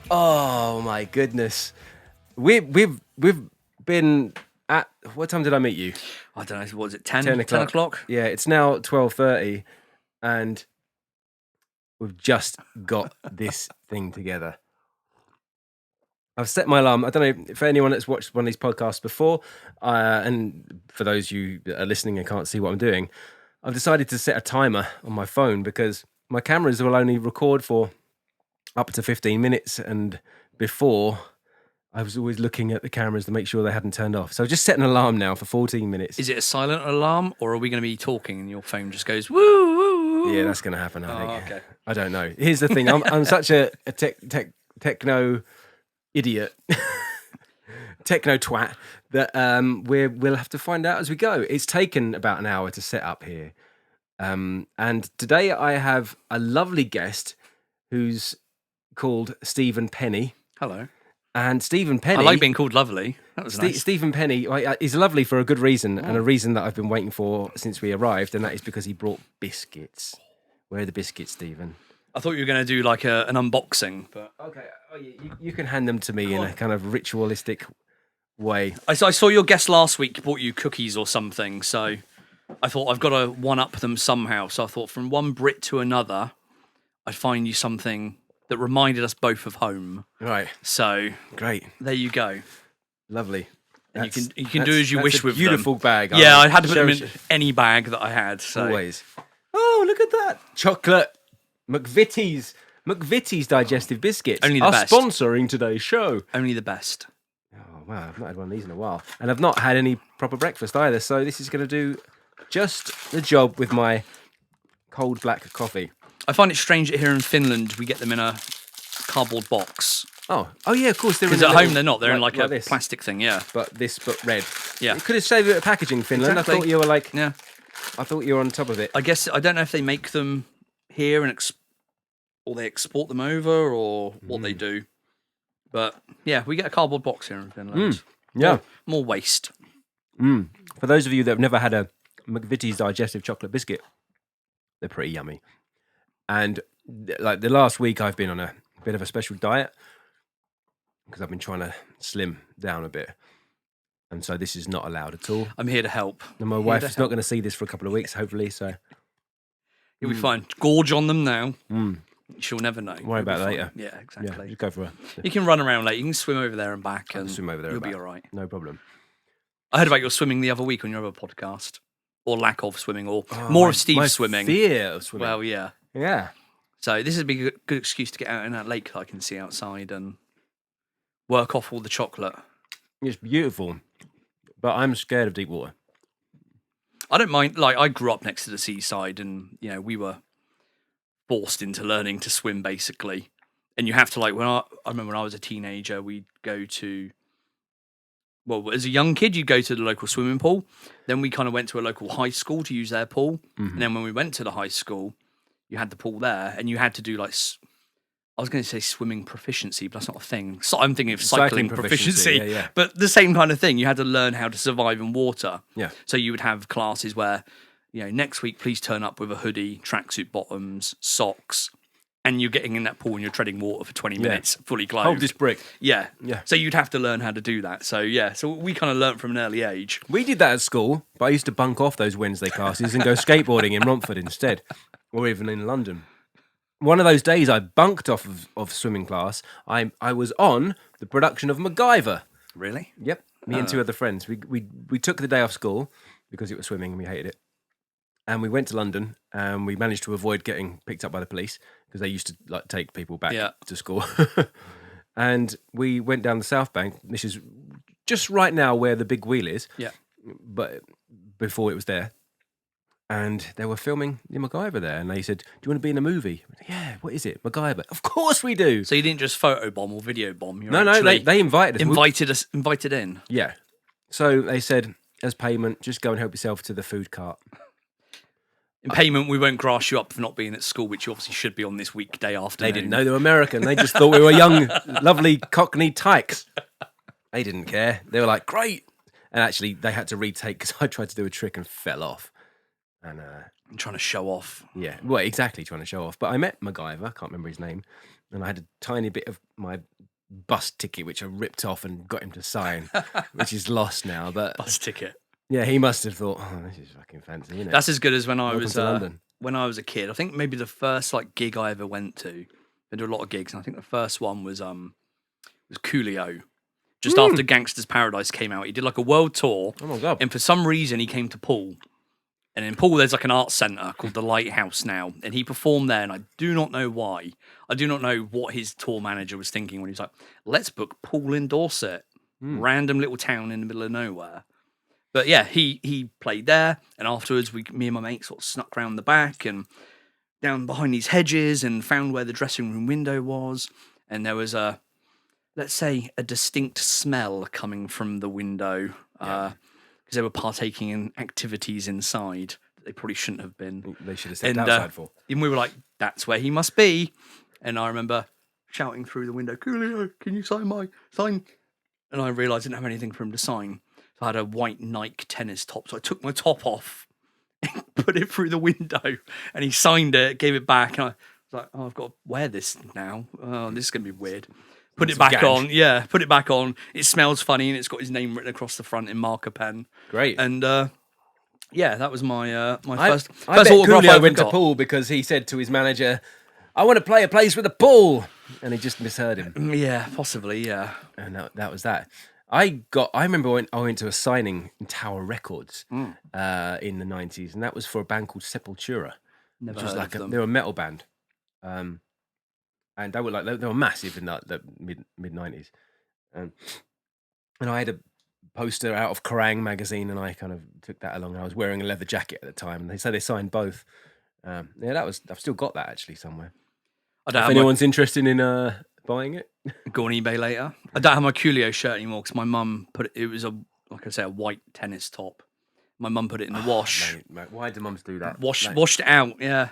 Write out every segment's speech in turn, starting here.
Oh my goodness. We've been at, what time did I meet you? I don't know, what was it, 10 10 o'clock? 10 o'clock? Yeah, it's now 12:30 and we've just got this thing together. I've set my alarm. I don't know, for anyone that's watched one of these podcasts before, and for those of you that are listening and can't see what I'm doing, I've decided to set a timer on my phone because my cameras will only record for up to 15 minutes, and before I was always looking at the cameras to make sure they hadn't turned off. So I've just set an alarm now for 14 minutes. Is it a silent alarm, or are we going to be talking and your phone just goes woo woo woo? Yeah, that's going to happen, I think. Okay. I don't know. Here's the thing. I'm such a techno idiot, techno twat, that we'll have to find out as we go. It's taken about an hour to set up here. And today I have a lovely guest who's called Stephen Penny. Hello. And Stephen Penny... I like being called lovely. That was nice. Stephen Penny is lovely for a good reason, and a reason that I've been waiting for since we arrived, and that is because he brought biscuits. Where are the biscuits, Stephen? I thought you were going to do like an unboxing, but... Okay, you can hand them to me in a kind of ritualistic way. I saw your guest last week bought you cookies or something, so I thought I've got to one-up them somehow. So I thought from one Brit to another, I'd find you something that reminded us both of home. Right. So great. There you go. Lovely. And you can do as you wish with them. Beautiful bag. Yeah, I had to put them in any bag that I had. So. Always. Oh, look at that. Chocolate McVitie's digestive biscuits. Only the best. Sponsoring today's show. Only the best. Oh, wow. I've not had one of these in a while. And I've not had any proper breakfast either. So this is going to do just the job with my cold black coffee. I find it strange that here in Finland we get them in a cardboard box. Oh yeah, of course. Because at home they're not. They're in like a this. plastic thing, yeah. But red. Yeah. You could have saved it at packaging, Finland. Exactly. I thought you were like... Yeah. I thought you were on top of it. I guess, I don't know if they make them here and or they export them over or what they do. But yeah, we get a cardboard box here in Finland. Yeah. More waste. For those of you that have never had a McVitie's digestive chocolate biscuit, they're pretty yummy. And like the last week, I've been on a bit of a special diet because I've been trying to slim down a bit. And so this is not allowed at all. I'm here to help. And my wife is not going to see this for a couple of weeks, hopefully. So you'll be fine. Gorge on them now. She'll never know. Worry about it later. Yeah, exactly. Yeah, just go for You can run around later. You can swim over there and back, and swim over there you'll and be back. all right. No problem. I heard about your swimming the other week on your other podcast, or lack of swimming, or more of Steve's swimming. Fear of swimming. Well, yeah. Yeah. So this would be a good excuse to get out in that lake that I can see outside and work off all the chocolate. It's beautiful, but I'm scared of deep water. I don't mind. Like, I grew up next to the seaside, and we were forced into learning to swim, basically. And you have to, like, I remember when I was a teenager, we'd go to. Well, as a young kid, you'd go to the local swimming pool. Then we kind of went to a local high school to use their pool. And then when we went to the high school, you had the pool there, and you had to do, like, I was going to say swimming proficiency, but that's not a thing. So I'm thinking of cycling proficiency. Yeah. But the same kind of thing. You had to learn how to survive in water. Yeah. So you would have classes where, next week, please turn up with a hoodie, tracksuit bottoms, socks, and you're getting in that pool and you're treading water for 20 minutes, fully clothed. Hold this brick. Yeah. Yeah. So you'd have to learn how to do that. So, yeah. So we kind of learnt from an early age. We did that at school, but I used to bunk off those Wednesday classes and go skateboarding in Romford instead, or even in London. One of those days I bunked off of swimming class. I was on the production of MacGyver. Really? Yep. Me and two other friends. We took the day off school because it was swimming and we hated it. And we went to London and we managed to avoid getting picked up by the police because they used to take people back to school. And we went down the South Bank. This is just right now where the big wheel is. Yeah. But before it was there. And they were filming the MacGyver there. And they said, do you want to be in a movie? Yeah, what is it? MacGyver. Of course we do. So you didn't just photo bomb or video bomb. No, they invited us. Invited in. Yeah. So they said, as payment, just go and help yourself to the food cart. In payment, we won't grass you up for not being at school, which you obviously should be on this weekday afternoon. They didn't know they were American. They just thought we were young, lovely Cockney tykes. They didn't care. They were like, great. And actually, they had to retake because I tried to do a trick and fell off. And I'm trying to show off. Yeah, well, exactly, trying to show off. But I met MacGyver, I can't remember his name, and I had a tiny bit of my bus ticket, which I ripped off and got him to sign, which is lost now. But Bus ticket. yeah, he must have thought, "Oh, this is fucking fancy, isn't it?" That's as good as when I Welcome was to London. when I was a kid. I think maybe the first like gig I ever went to. I did a lot of gigs, and I think the first one was Coolio. Just after Gangster's Paradise came out, he did like a world tour. Oh my god! And for some reason, he came to Poole. And in Poole, there's like an art centre called the Lighthouse now. And he performed there, and I do not know why. I do not know what his tour manager was thinking when he was like, let's book Poole in Dorset. Random little town in the middle of nowhere. But yeah, he played there. And afterwards, me and my mate sort of snuck round the back and down behind these hedges and found where the dressing room window was. And there was let's say, a distinct smell coming from the window because they were partaking in activities inside that they probably shouldn't have been. They should have stepped outside for. And we were like, that's where he must be. And I remember shouting through the window, Coolio, can you sign my sign? And I realised I didn't have anything for him to sign. So I had a white Nike tennis top. So I took my top off and put it through the window. And he signed it, gave it back. And I was like, oh, I've got to wear this now. Oh, this is going to be weird. Put it back on. Yeah, put it back on. It smells funny, and it's got his name written across the front in marker pen. Great. And yeah, that was my my first I bet autograph Coolio I went to got. Poole because he said to his manager, "I want to play a place with a pool," and he just misheard him. Yeah, possibly. Yeah. And that was that. I remember when I went to a signing in Tower Records in the 90s, and that was for a band called Sepultura, Never which was heard like of them. they were a metal band. And they were they were massive in the mid 90s, and I had a poster out of Kerrang magazine, and I kind of took that along. I was wearing a leather jacket at the time, and they said they signed both. Yeah, I've still got that actually somewhere. I don't If have anyone's interested in buying it, go on eBay later. I don't have my Coolio shirt anymore because my mum put it. It was like I say, a white tennis top. My mum put it in the wash. Mate, why do mums do that? Washed it out. Yeah.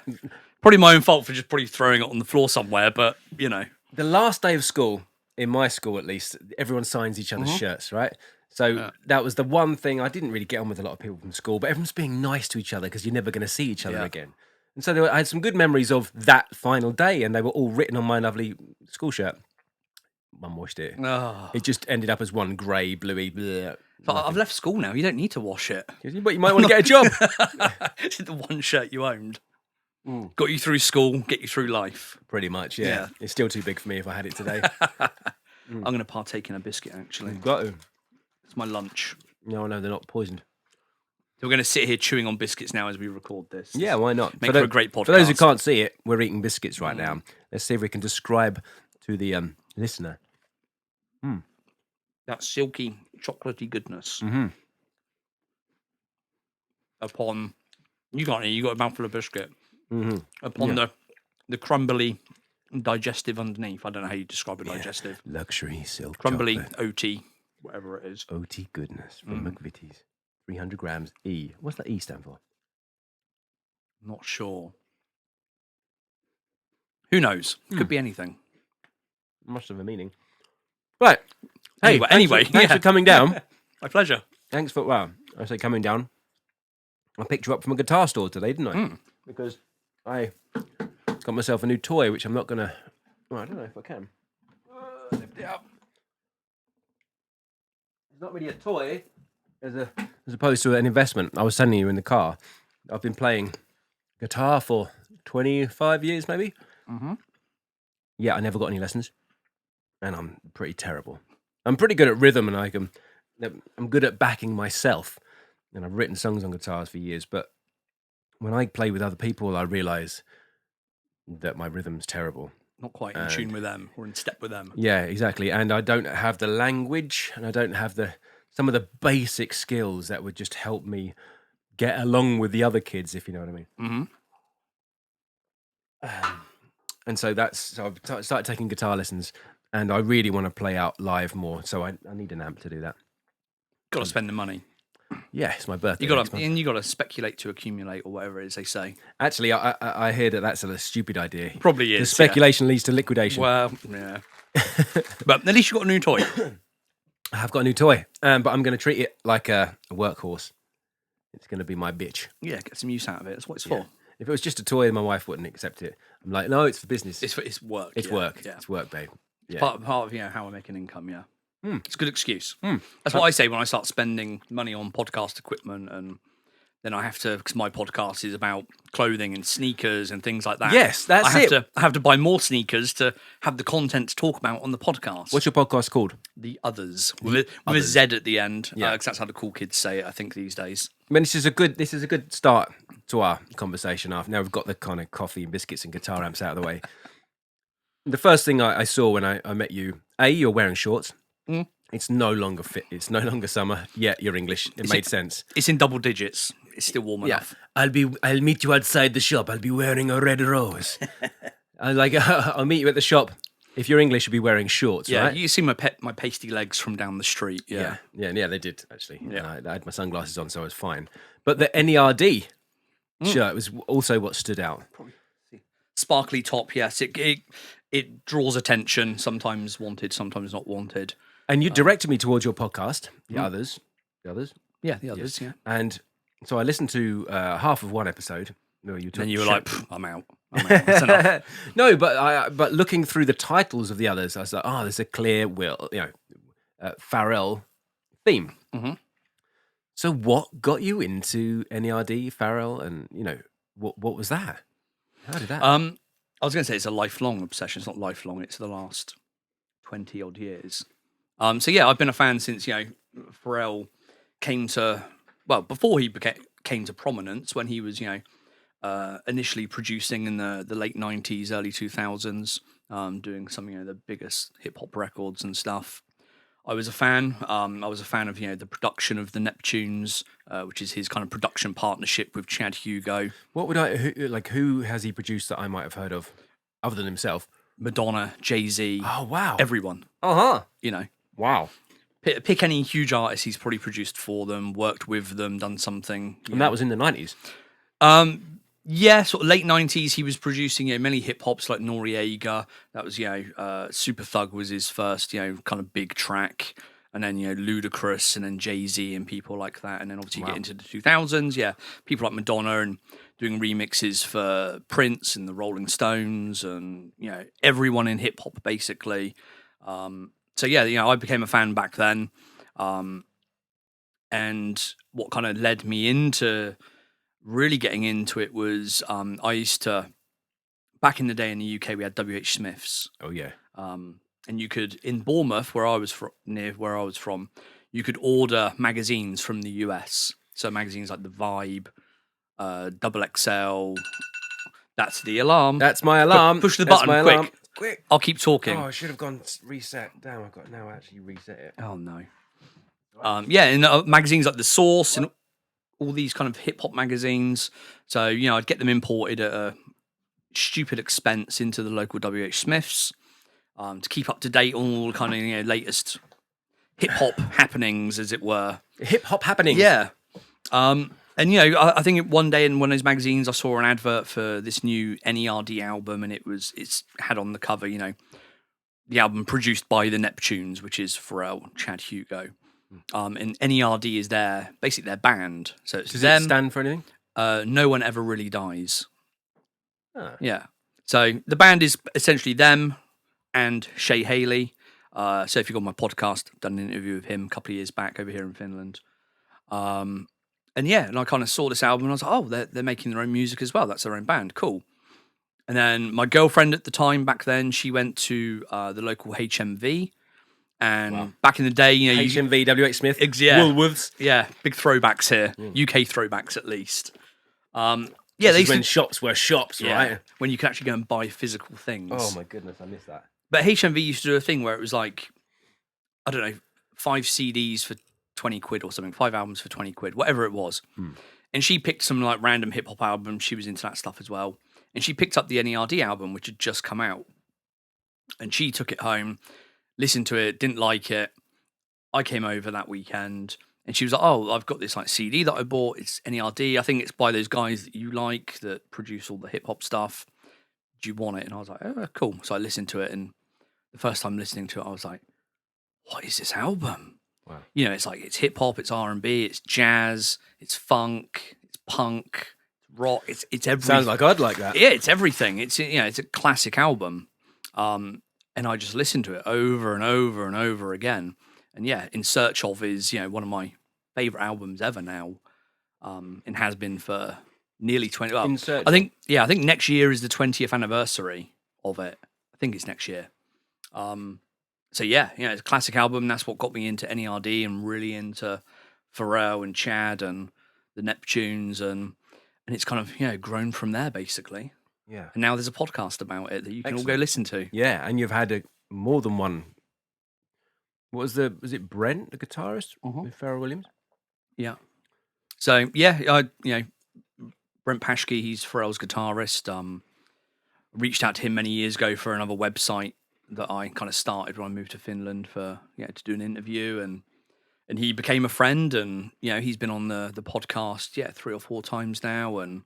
Probably my own fault for just probably throwing it on the floor somewhere, but you know. The last day of school, in my school at least, everyone signs each other's shirts, right? So that was the one thing I didn't really get on with a lot of people from school, but everyone's being nice to each other because you're never going to see each other again. And so I had some good memories of that final day, and they were all written on my lovely school shirt. Mum washed it. Oh. It just ended up as one grey, bluey. Bleh, But I've left school now. You don't need to wash it. but you might want to get a job. It's the one shirt you owned. Got you through school, get you through life. Pretty much, yeah. It's still too big for me if I had it today. I'm going to partake in a biscuit, actually. You've got to. It's my lunch. No, they're not poisoned. So we're going to sit here chewing on biscuits now as we record this. Yeah, why not? Make for a great podcast. For those who can't see it, we're eating biscuits right now. Let's see if we can describe to the listener. That silky, chocolatey goodness. Mm-hmm. Upon, you got a mouthful of biscuit. Mm-hmm. Upon the crumbly digestive underneath. I don't know how you describe it, digestive. Luxury silk Crumbly chocolate. OT, whatever it is. OT goodness from McVitie's. 300 grams E. What's that E stand for? Not sure. Who knows? Could be anything. Must have a meaning. Right. Hey, Anyway, thanks for coming down. My pleasure. Thanks for, I say coming down. I picked you up from a guitar store today, didn't I? Because I got myself a new toy, which I'm not going to... Well, I don't know if I can. Lift it up. It's not really a toy as opposed to an investment. I was telling you in the car, I've been playing guitar for 25 years, maybe. Mm-hmm. Yeah, I never got any lessons. And I'm pretty terrible. I'm pretty good at rhythm, and I'm good at backing myself. And I've written songs on guitars for years, but when I play with other people, I realise that my rhythm's terrible. Not quite in tune with them or in step with them. Yeah, exactly. And I don't have the language, and I don't have some of the basic skills that would just help me get along with the other kids, if you know what I mean. Mm-hmm. And so I've started taking guitar lessons, and I really want to play out live more. So I need an amp to do that. Got to spend the money. Yeah, it's my birthday. You got to speculate to accumulate, or whatever it is they say. Actually, I hear that's a stupid idea. Probably is. The speculation leads to liquidation. Well, yeah. But at least you got a new toy. I have got a new toy, but I'm going to treat it like a workhorse. It's going to be my bitch. Yeah, get some use out of it. That's what it's for. If it was just a toy, my wife wouldn't accept it. I'm like, no, it's for business. It's work. It's yeah, work. Yeah. It's work, babe. Yeah. Part of how I make an income. Yeah. It's a good excuse. Mm. That's what I say when I start spending money on podcast equipment, and then I have to, because my podcast is about clothing and sneakers and things like that. Yes, that's I have to buy more sneakers to have the content to talk about on the podcast. What's your podcast called? The Others, with a Z at the end. Yeah. Because that's how the cool kids say it, I think, these days. I mean, this is a good start to our conversation. Now we've got the kind of coffee and biscuits and guitar amps out of the way. The first thing I saw when I met you, you're wearing shorts. Mm. It's no longer fit. It's no longer summer. Yeah, you're English. It made sense. It's in double digits. It's still warm enough. I'll meet you outside the shop. I'll be wearing a red rose. I'll meet you at the shop. If you're English, you'll be wearing shorts, Yeah, right? you see my pasty legs from down the street. Yeah. Yeah, they did actually. Yeah. And I had my sunglasses on, so I was fine. But the N.E.R.D shirt was also what stood out. Sparkly top, yes. It draws attention, sometimes wanted, sometimes not wanted. And you directed me towards your podcast, The Others. The Others? Yeah, the Others, yeah. And so I listened to half of one episode. No, you Then you were like, I'm out. That's enough. No, but looking through the titles of The Others, I was like, there's a clear Pharrell theme. Mm-hmm. So what got you into N.E.R.D, Pharrell, and what was that? How did that? I was going to say it's a lifelong obsession. It's not lifelong. It's the last 20 odd years. So yeah, I've been a fan since Pharrell came to before he came to prominence, when he was initially producing in the late 90s, early 2000s, doing some the biggest hip hop records and stuff. I was a fan. I was a fan of the production of the Neptunes, which is his kind of production partnership with Chad Hugo. What would who has he produced that I might have heard of, other than himself? Madonna, Jay-Z. Oh wow, everyone. Wow. Pick any huge artist he's probably produced for them, worked with them, done something. And that was in the 90s. Yeah, sort of late 90s. He was producing many hip hops like Noriega. That was Super Thug was his first kind of big track, and then Ludacris, and then Jay-Z and people like that. And then obviously you get into the 2000s. People like Madonna and doing remixes for Prince and the Rolling Stones, and everyone in hip hop basically. So I became a fan back then, and what kind of led me into really getting into it was I used to, back in the day in the UK, we had WH Smiths. Oh yeah. And you could, in Bournemouth, near where I was from, you could order magazines from the US. So magazines like The Vibe, Double XL. That's the alarm. That's my alarm. Push the button, quick. Alarm. Quick. I'll keep talking. Oh, I should have gone reset. Damn, I've got now actually reset it. Oh no. And magazines like The Source and all these kind of hip hop magazines. So I'd get them imported at a stupid expense into the local WH Smiths to keep up to date on all kind of latest hip hop happenings, as it were. Hip hop happenings. Yeah. I think one day in one of those magazines I saw an advert for this new N.E.R.D album, and it's had on the cover the album produced by the Neptunes, which is Pharrell, Chad Hugo. And N.E.R.D is basically their band. So it's Does them. it stand for anything? No One Ever Really Dies. Ah. Yeah. So the band is essentially them and Shay Haley. So if you got my podcast, I've done an interview with him a couple of years back over here in Finland. And I kind of saw this album and I was like, oh, they're making their own music as well. That's their own band. Cool. And then my girlfriend at the time back then, she went to the local HMV. And back in the day, HMV, WH Smith, Woolworths. Yeah, big throwbacks here. UK throwbacks at least. This is when shops were shops, right? When you could actually go and buy physical things. Oh my goodness, I missed that. But HMV used to do a thing where it was like, I don't know, 5 CDs for 20 quid or something, 5 albums for 20 quid, whatever it was. And she picked some like random hip hop albums. She was into that stuff as well. And she picked up the N.E.R.D album, which had just come out. And she took it home, listened to it, didn't like it. I came over that weekend and she was like, oh, I've got this like CD that I bought. It's N.E.R.D. I think it's by those guys that you like that produce all the hip hop stuff. Do you want it? And I was like, oh, cool. So I listened to it. And the first time listening to it, I was like, what is this album? Wow. It's like, it's hip hop, it's R&B, it's jazz, it's funk, it's punk, it's rock. It's everything. Sounds like I'd like that. Yeah, it's everything. It's it's a classic album, and I just listen to it over and over and over again. And yeah, In Search Of is one of my favorite albums ever now, and has been for nearly 20. Well, In Search I think next year is the 20th anniversary of it. I think it's next year. So yeah, it's a classic album. That's what got me into N.E.R.D and really into Pharrell and Chad and the Neptunes, and it's kind of grown from there basically. Yeah. And now there's a podcast about it that you can all go listen to. Yeah, and you've had more than one. Was it Brent, the guitarist with Pharrell Williams? Yeah. So yeah, Brent Paschke, he's Pharrell's guitarist. Reached out to him many years ago for another website that I kind of started when I moved to Finland to do an interview, and he became a friend, and he's been on the podcast 3 or 4 times now, and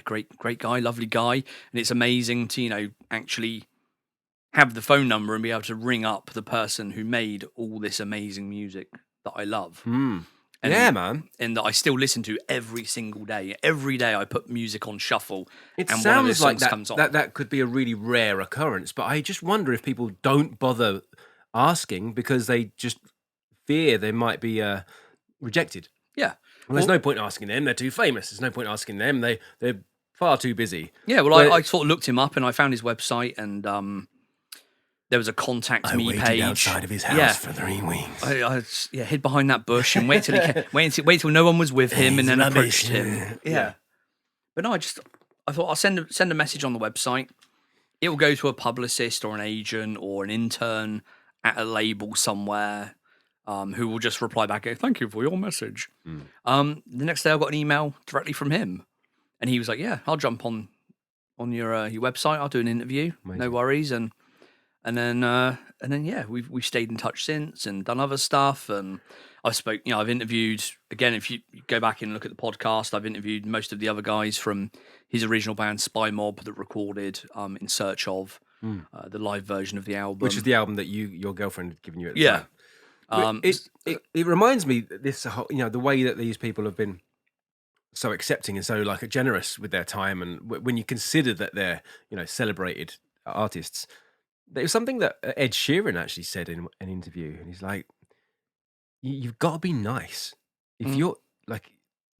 great guy, lovely guy, and it's amazing to actually have the phone number and be able to ring up the person who made all this amazing music that I love. And, yeah, man. And that I still listen to every single day. Every day I put music on shuffle. It and sounds one of his like songs comes on. that could be a really rare occurrence, but I just wonder if people don't bother asking because they just fear they might be rejected. Yeah. Well, there's no point asking them. They're too famous. There's no point asking them. They're far too busy. Yeah, well, I sort of looked him up and I found his website, and there was a contact me waited page outside of his house for 3 weeks. I hid behind that bush and wait till no one was with him, and then approached him. Yeah. But no, I thought I'll send a message on the website. It will go to a publicist or an agent or an intern at a label somewhere, who will just reply back, "Thank you for your message." The next day I got an email directly from him, and he was like, "Yeah, I'll jump on your website. I'll do an interview. Amazing. No worries." And then yeah, we've stayed in touch since and done other stuff. And I've interviewed, again, if you go back and look at the podcast, I've interviewed most of the other guys from his original band Spy Mob that recorded In Search Of, the live version of the album, which is the album that your girlfriend had given you at the time. It reminds me that this whole, the way that these people have been so accepting and so generous with their time, and when you consider that they're celebrated artists. There was something that Ed Sheeran actually said in an interview, and he's like, "You've got to be nice. If you're like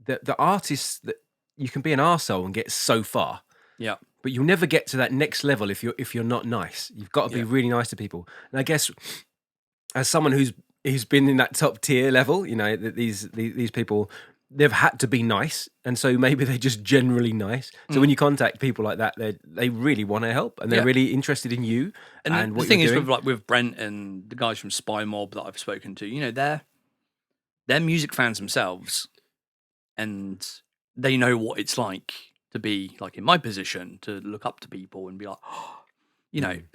the artists that you can be an arsehole and get so far, but you'll never get to that next level if you're not nice. You've got to be really nice to people." And I guess as someone who's been in that top tier level, these people, they've had to be nice, and so maybe they're just generally nice. So when you contact people like that, they really want to help, and they're really interested in you. And the thing is, with Brent and the guys from Spy Mob that I've spoken to, they're music fans themselves, and they know what it's like to be in my position, to look up to people and be like,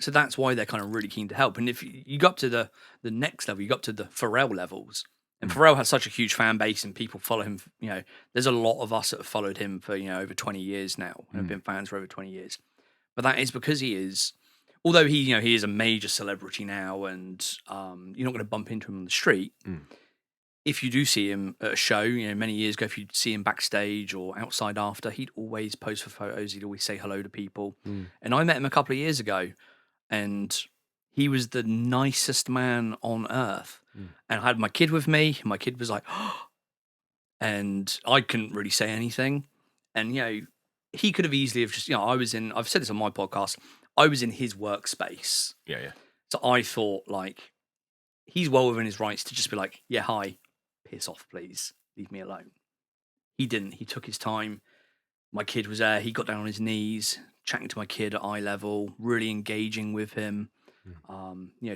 so that's why they're kind of really keen to help. And if you go up to the next level, you go up to the Pharrell levels. And Pharrell has such a huge fan base, and people follow him. There's a lot of us that have followed him for over 20 years now, and have been fans for over 20 years. But that is because he is, although he is a major celebrity now, and you're not going to bump into him on the street. If you do see him at a show, many years ago, if you see him backstage or outside after, he'd always pose for photos. He'd always say hello to people. And I met him a couple of years ago, and he was the nicest man on earth. And I had my kid with me. My kid was like, oh, and I couldn't really say anything. And, he could have easily have just, I've said this on my podcast, I was in his workspace. Yeah. So I thought, he's well within his rights to just be like, yeah, hi, piss off, please. Leave me alone. He didn't. He took his time. My kid was there. He got down on his knees, chatting to my kid at eye level, really engaging with him.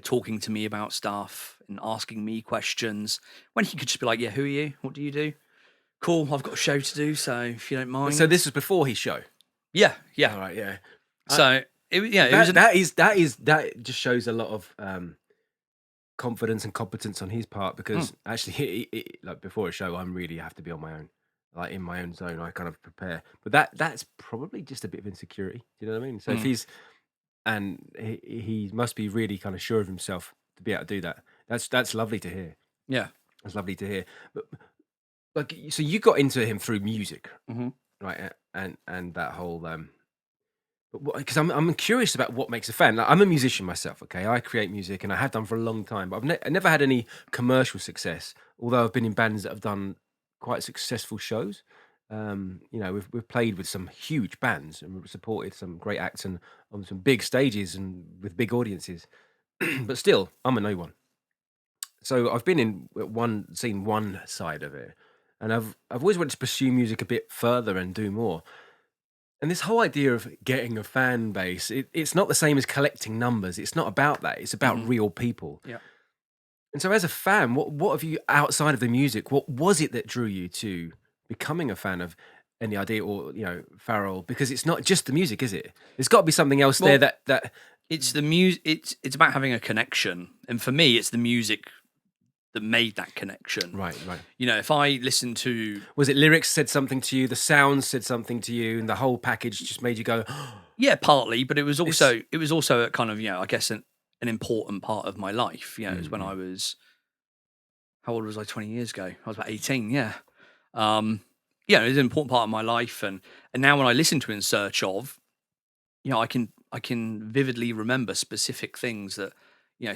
Talking to me about stuff and asking me questions, when he could just be like, yeah, who are you? What do you do? Cool, I've got a show to do, so if you don't mind. So this was before his show? Yeah. All right, yeah. So, that just shows a lot of confidence and competence on his part, because actually, before a show, I really have to be on my own. In my own zone, I kind of prepare. But that's probably just a bit of insecurity. Do you know what I mean? So if he's... And he must be really kind of sure of himself to be able to do that. That's lovely to hear. Yeah. That's lovely to hear. But like, so you got into him through music, Mhm. right? And that whole but because I'm curious about what makes a fan. Like, I'm a musician myself. Okay, I create music and I have done for a long time, but I never had any commercial success. Although I've been in bands that have done quite successful shows. We've played with some huge bands and we've supported some great acts and on some big stages and with big audiences. But still, I'm a no one. So I've been seen one side of it, and I've always wanted to pursue music a bit further and do more. And this whole idea of getting a fan base, it's not the same as collecting numbers. It's not about that. It's about Mhm. real people. Yeah. And so, as a fan, what have you outside of the music? What was it that drew you to becoming a fan of N.E.R.D or Farrell? Because it's not just the music, is it? There's got to be something else there Well, that it's the music. It's about having a connection, and for me, it's the music that made that connection. right. If I listen to Was it lyrics said something to you? The sounds said something to you, and the whole package just made you go, yeah, partly, but it was This- also a kind of I guess an important part of my life. It was when I was how old was I 20 years ago? I was about 18. Yeah. It was an important part of my life, and now when I listen to In Search Of, I can vividly remember specific things that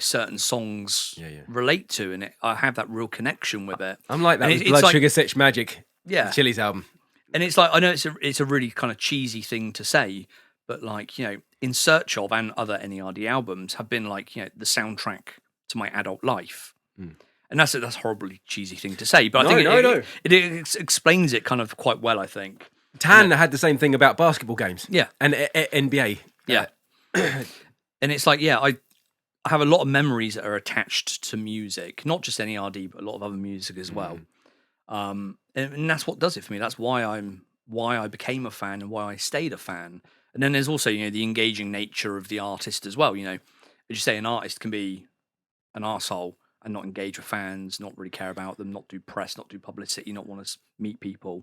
certain songs Yeah. relate to, and I have that real connection with it. I'm like that And with it's Blood like- Sugar Sex Magic, Yeah, the Chili's album. and it's like I know it's a really kind of cheesy thing to say, but like In Search Of and other N.E.R.D albums have been like the soundtrack to my adult life. And that's a horribly cheesy thing to say, but I think it explains it kind of quite well, I think. Tan had the same thing about basketball games. Yeah. And NBA. Yeah. And it's like, I have a lot of memories that are attached to music, not just N.E.R.D, but a lot of other music as well. And that's what does it for me. That's why I became a fan and why I stayed a fan. And then there's also, the engaging nature of the artist as well. As you say, an artist can be an arsehole and not engage with fans, not really care about them, not do press, not do publicity, not want to meet people.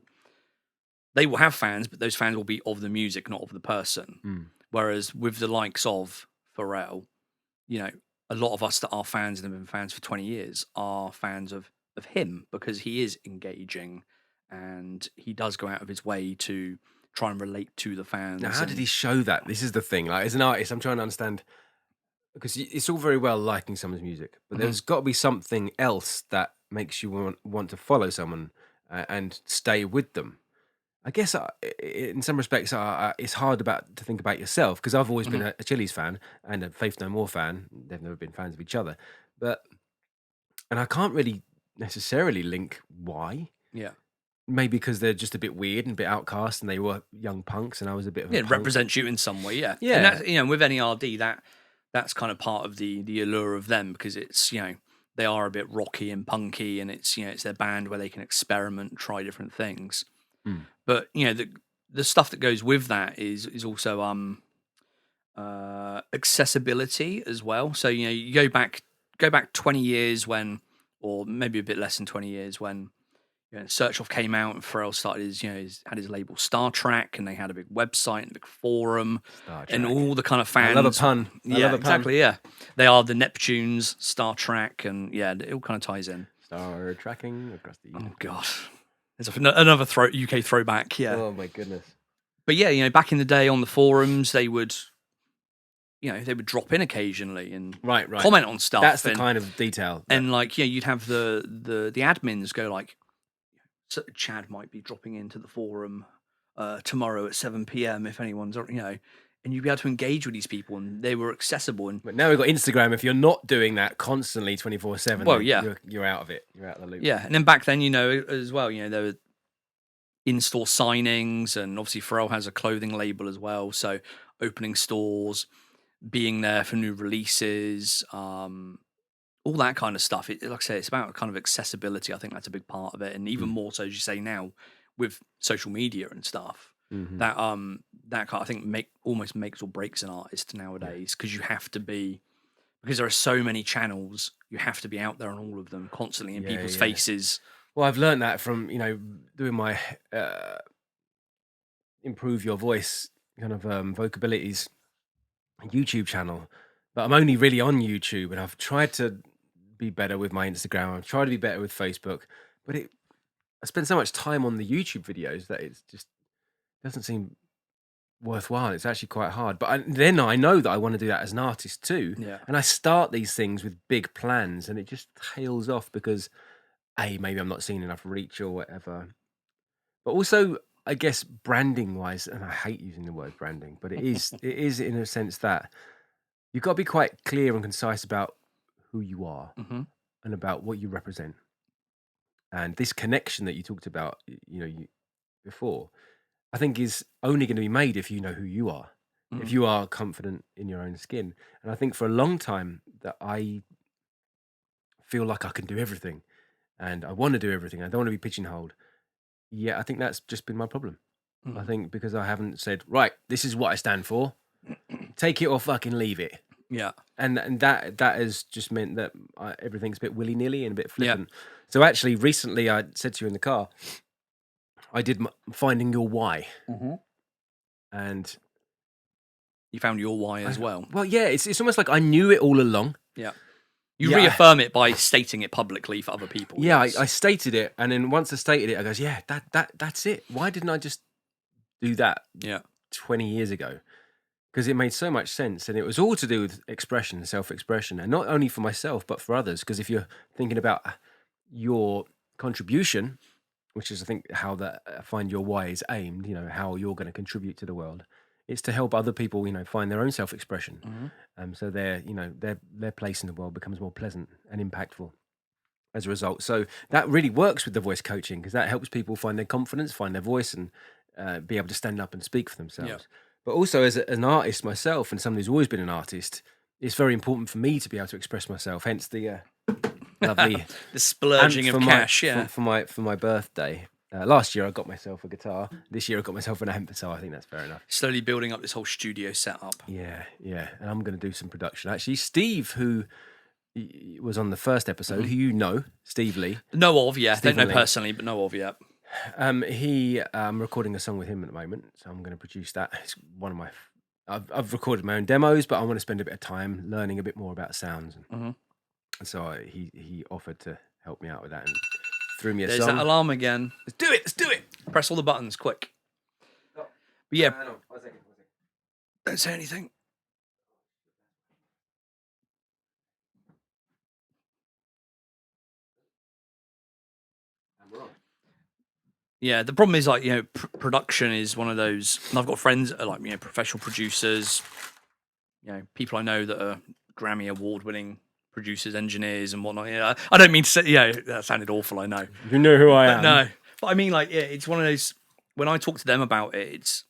They will have fans, but those fans will be of the music, not of the person. Whereas with the likes of Pharrell, a lot of us that are fans and have been fans for 20 years are fans of him because he is engaging and he does go out of his way to try and relate to the fans. Now, how did he show that? This is the thing. Like, as an artist, I'm trying to understand, because it's all very well liking someone's music, but there's got to be something else that makes you want to follow someone and stay with them. I guess in some respects, it's hard to think about yourself, because I've always been a Chili's fan and a Faith No More fan. They've never been fans of each other, and I can't really necessarily link why. Yeah. Maybe because they're just a bit weird and a bit outcast, and they were young punks, and I was a bit of a It punk. represents you in some way, yeah. Yeah. And that's, with N.E.R.D, that's kind of part of the allure of them, because it's, they are a bit rocky and punky, and it's, it's their band where they can experiment, try different things. But, the stuff that goes with that is also accessibility as well. So, you go back 20 years when, or maybe a bit less than 20 years when, Search Of came out and Pharrell started had his label Star Trek, and they had a big website and a big forum, and all the kind of fans. I love a pun. Exactly. Yeah, they are the Neptunes, Star Trek, and it all kind of ties in. Star tracking across the. Oh God, there's another UK throwback. Yeah. Oh my goodness. But yeah, back in the day on the forums, they would drop in occasionally and Right. comment on stuff. That's the kind of detail. And you'd have the admins go like, so Chad might be dropping into the forum tomorrow at 7 p.m. if anyone's, and you'd be able to engage with these people, and they were accessible. And But now we've got Instagram. If you're not doing that constantly 24/7, Well, then yeah. you're out of it. You're out of the loop. yeah, and then back then, as well, there were in-store signings, and obviously Pharrell has a clothing label as well, so opening stores, being there for new releases, all that kind of stuff. Like I say, it's about kind of accessibility. I think that's a big part of it, and even more so, as you say now, with social media and stuff. That kind I think almost makes or breaks an artist nowadays, because you have to be, because there are so many channels, you have to be out there on all of them constantly in people's faces. Well, I've learned that from doing my improve your voice kind of vocabilities YouTube channel, but I'm only really on YouTube, and I've tried to be better with my Instagram. I've tried to be better with Facebook, but I spend so much time on the YouTube videos that it's just doesn't seem worthwhile. It's actually quite hard. But then I know that I want to do that as an artist too. Yeah. And I start these things with big plans and it just tails off because maybe I'm not seeing enough reach or whatever. But also, I guess branding wise, and I hate using the word branding, but it is in a sense that you've got to be quite clear and concise about who you are Mm-hmm. and about what you represent. And this connection that you talked about, before, I think is only going to be made if you know who you are, if you are confident in your own skin. And I think for a long time that I feel like I can do everything and I want to do everything. I don't want to be pigeonholed. Yeah, I think that's just been my problem. I think because I haven't said, right, this is what I stand for. Take it or fucking leave it. Yeah. And that has just meant that everything's a bit willy-nilly and a bit flippant. So actually, recently I said to you in the car, I did Finding Your Why. And you found your why as well. Well, yeah, it's almost like I knew it all along. Yeah. You reaffirm it by stating it publicly for other people. Yeah, yes. I stated it, and then once I stated it, I goes, yeah, that's it. Why didn't I just do that 20 years ago? Because it made so much sense, and it was all to do with expression, self-expression, and not only for myself, but for others. Because if you're thinking about your contribution, which is, I think, how the Find Your Why is aimed, how you're going to contribute to the world, it's to help other people, find their own self-expression. So their place in the world becomes more pleasant and impactful as a result. So that really works with the voice coaching because that helps people find their confidence, find their voice, and be able to stand up and speak for themselves. Yeah. But also as an artist myself, and somebody who's always been an artist, it's very important for me to be able to express myself. Hence the lovely the splurging of cash. For my birthday. Last year I got myself a guitar. This year I got myself an amp, so I think that's fair enough. Slowly building up this whole studio setup. Yeah. And I'm going to do some production. Actually, Steve, who was on the first episode, who you know, Steve Lee. Know of, yeah. Don't know personally, but know of, yeah. I'm recording a song with him at the moment, so I'm going to produce that. It's one of my... I've recorded my own demos, but I want to spend a bit of time learning a bit more about sounds. And so he offered to help me out with that and threw me a song. There's that alarm again. Let's do it. Press all the buttons, quick. But yeah. Hang on, 1 second. Don't say anything. And we're on. Yeah, the problem is production is one of those, and I've got friends that are like, professional producers, people I know that are Grammy award-winning producers, engineers, and whatnot. Yeah, I don't mean to say, that sounded awful, I know. You know who I am. No, but I mean, it's one of those, when I talk to them about it,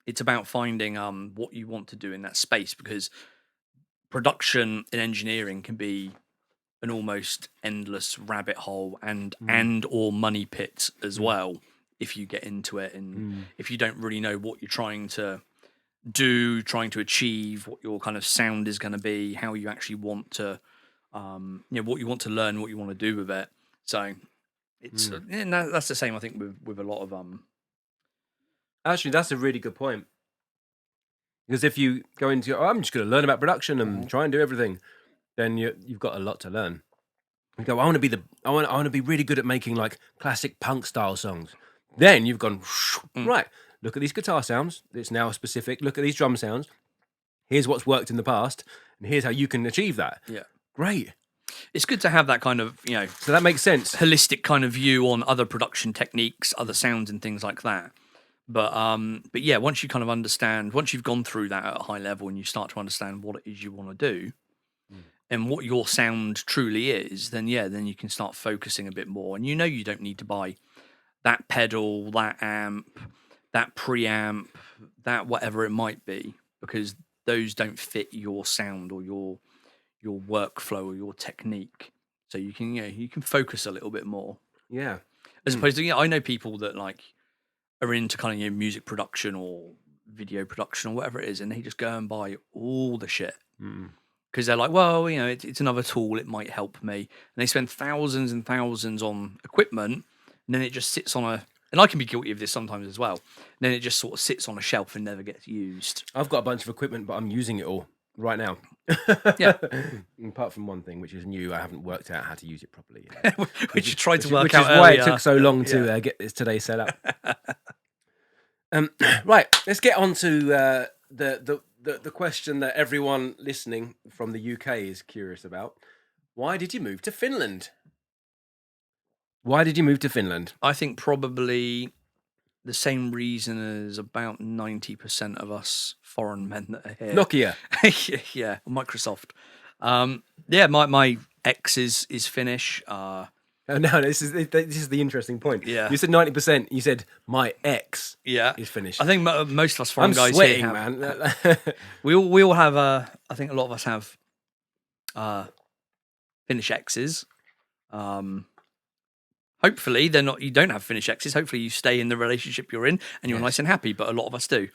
it's about finding what you want to do in that space, because production in engineering can be an almost endless rabbit hole and or money pit as well if you get into it, and if you don't really know what you're trying to achieve, what your kind of sound is going to be, how you actually want to what you want to learn, what you want to do with it. So it's and that's the same, I think, with a lot of Actually, that's a really good point, because if you go into I'm just going to learn about production and try and do everything, then you've got a lot to learn. You go, I want to be really good at making like classic punk style songs. Then you've gone right. Look at these guitar sounds. It's now specific. Look at these drum sounds. Here's what's worked in the past, and here's how you can achieve that. Yeah, great. It's good to have that kind of So that makes sense. Holistic kind of view on other production techniques, other sounds, and things like that. But yeah, once you kind of understand, once you've gone through that at a high level, and you start to understand what it is you want to do, and what your sound truly is, then you can start focusing a bit more. And you don't need to buy that pedal, that amp, that preamp, that whatever it might be, because those don't fit your sound or your workflow or your technique. So you can focus a little bit more. Yeah. As opposed to I know people that are into kind of music production or video production or whatever it is, and they just go and buy all the shit. Because they're like, well, it's another tool, it might help me. And they spend thousands and thousands on equipment, and then it just sits on and I can be guilty of this sometimes as well, and then it just sort of sits on a shelf and never gets used. I've got a bunch of equipment, but I'm using it all. right now. Yeah. Apart from one thing, which is new, I haven't worked out how to use it properly. Which you tried to work which out is why it earlier. took so long to get this today set up. Right, let's get on to the question that everyone listening from the UK is curious about. Why did you move to Finland? Why did you move to Finland? I think probably the same reason as about 90% of us foreign men that are here. Nokia. Yeah, Microsoft. Yeah, my ex is Finnish. Oh, no, this is the interesting point. Yeah. You said 90%. You said my ex is Finnish. I think most of us foreign I'm guys sweating, here have, man. we all have I think a lot of us have Finnish exes. Hopefully you don't have Finnish exes. Hopefully you stay in the relationship you're in and you're nice and happy, but a lot of us do.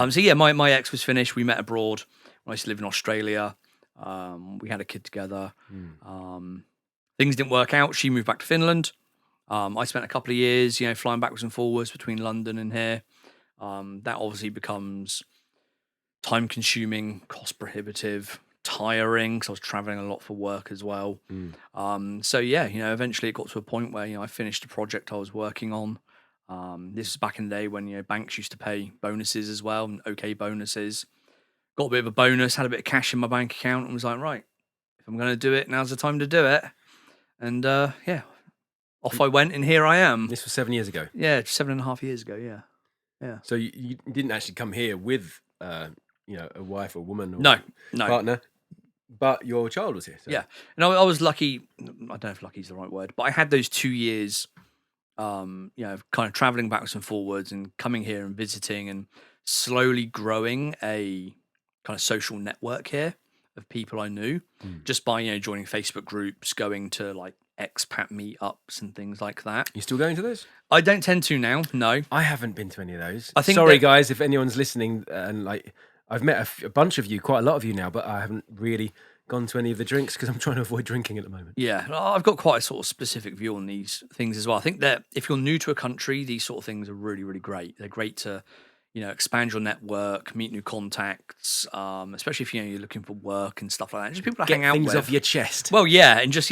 So yeah, my ex was Finnish. We met abroad when I used to live in Australia. We had a kid together. Things didn't work out. She moved back to Finland. I spent a couple of years, flying backwards and forwards between London and here. That obviously becomes time consuming, cost prohibitive, tiring, because I was traveling a lot for work as well. So yeah, eventually it got to a point where I finished a project I was working on. This was back in the day when banks used to pay bonuses as well, and okay bonuses. Got a bit of a bonus, had a bit of cash in my bank account, and was like, right, if I'm going to do it, now's the time to do it. And yeah, off I went, and here I am. This was 7 years ago. Yeah, 7.5 years ago. Yeah. So you didn't actually come here with a wife or woman or No. partner, but your child was here. So. Yeah, and I was lucky. I don't know if lucky is the right word, but I had those 2 years, kind of traveling backwards and forwards and coming here and visiting and slowly growing a kind of social network here of people I knew just by joining Facebook groups, going to like expat meetups and things like that. You still going to those? I don't tend to now. No, I haven't been to any of those. I think Sorry, guys, if anyone's listening, and like I've met a bunch of you, quite a lot of you now, but I haven't really gone to any of the drinks because I'm trying to avoid drinking at the moment. Yeah, I've got quite a sort of specific view on these things as well. I think that if you're new to a country, these sort of things are really, really great. They're great to expand your network, meet new contacts, especially if you're looking for work and stuff like that. Just people to hang out with. Get things off your chest. Well, yeah, and just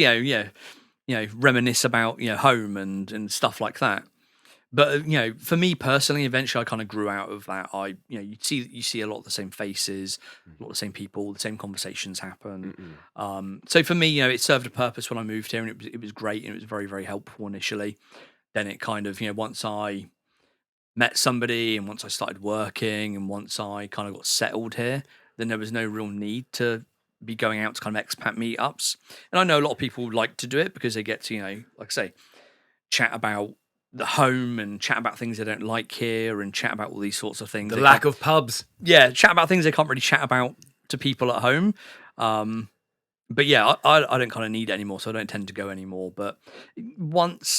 reminisce about home and stuff like that. But for me personally, eventually I kind of grew out of that. You see a lot of the same faces, a lot of the same people, the same conversations happen. So for me, it served a purpose when I moved here, and it was great, and it was very, very helpful initially. Then it kind of once I met somebody, and once I started working, and once I kind of got settled here, then there was no real need to be going out to kind of expat meetups. And I know a lot of people like to do it because they get to, like I say, chat about the home and chat about things they don't like here and chat about all these sorts of things. The lack of pubs. Yeah, chat about things they can't really chat about to people at home. But yeah, I don't kind of need it anymore, so I don't tend to go anymore. But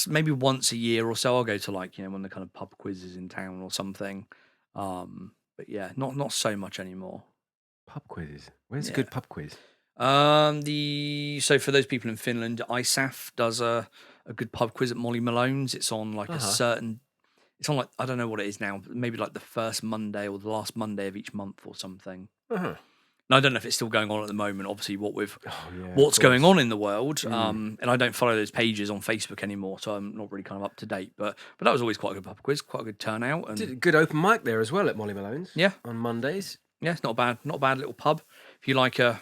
maybe once a year or so, I'll go to like, one of the kind of pub quizzes in town or something. But yeah, not so much anymore. Pub quizzes. Where's a good pub quiz? So for those people in Finland, ISAF does a good pub quiz at Molly Malone's. It's on like it's on like, I don't know what it is now, maybe like the first Monday or the last Monday of each month or something. And I don't know if it's still going on at the moment, obviously, what's going on in the world. And I don't follow those pages on Facebook anymore, so I'm not really kind of up to date. But that was always quite a good pub quiz, quite a good turnout. And did a good open mic there as well at Molly Malone's. Yeah. On Mondays. Yeah, it's not a bad little pub. If you like I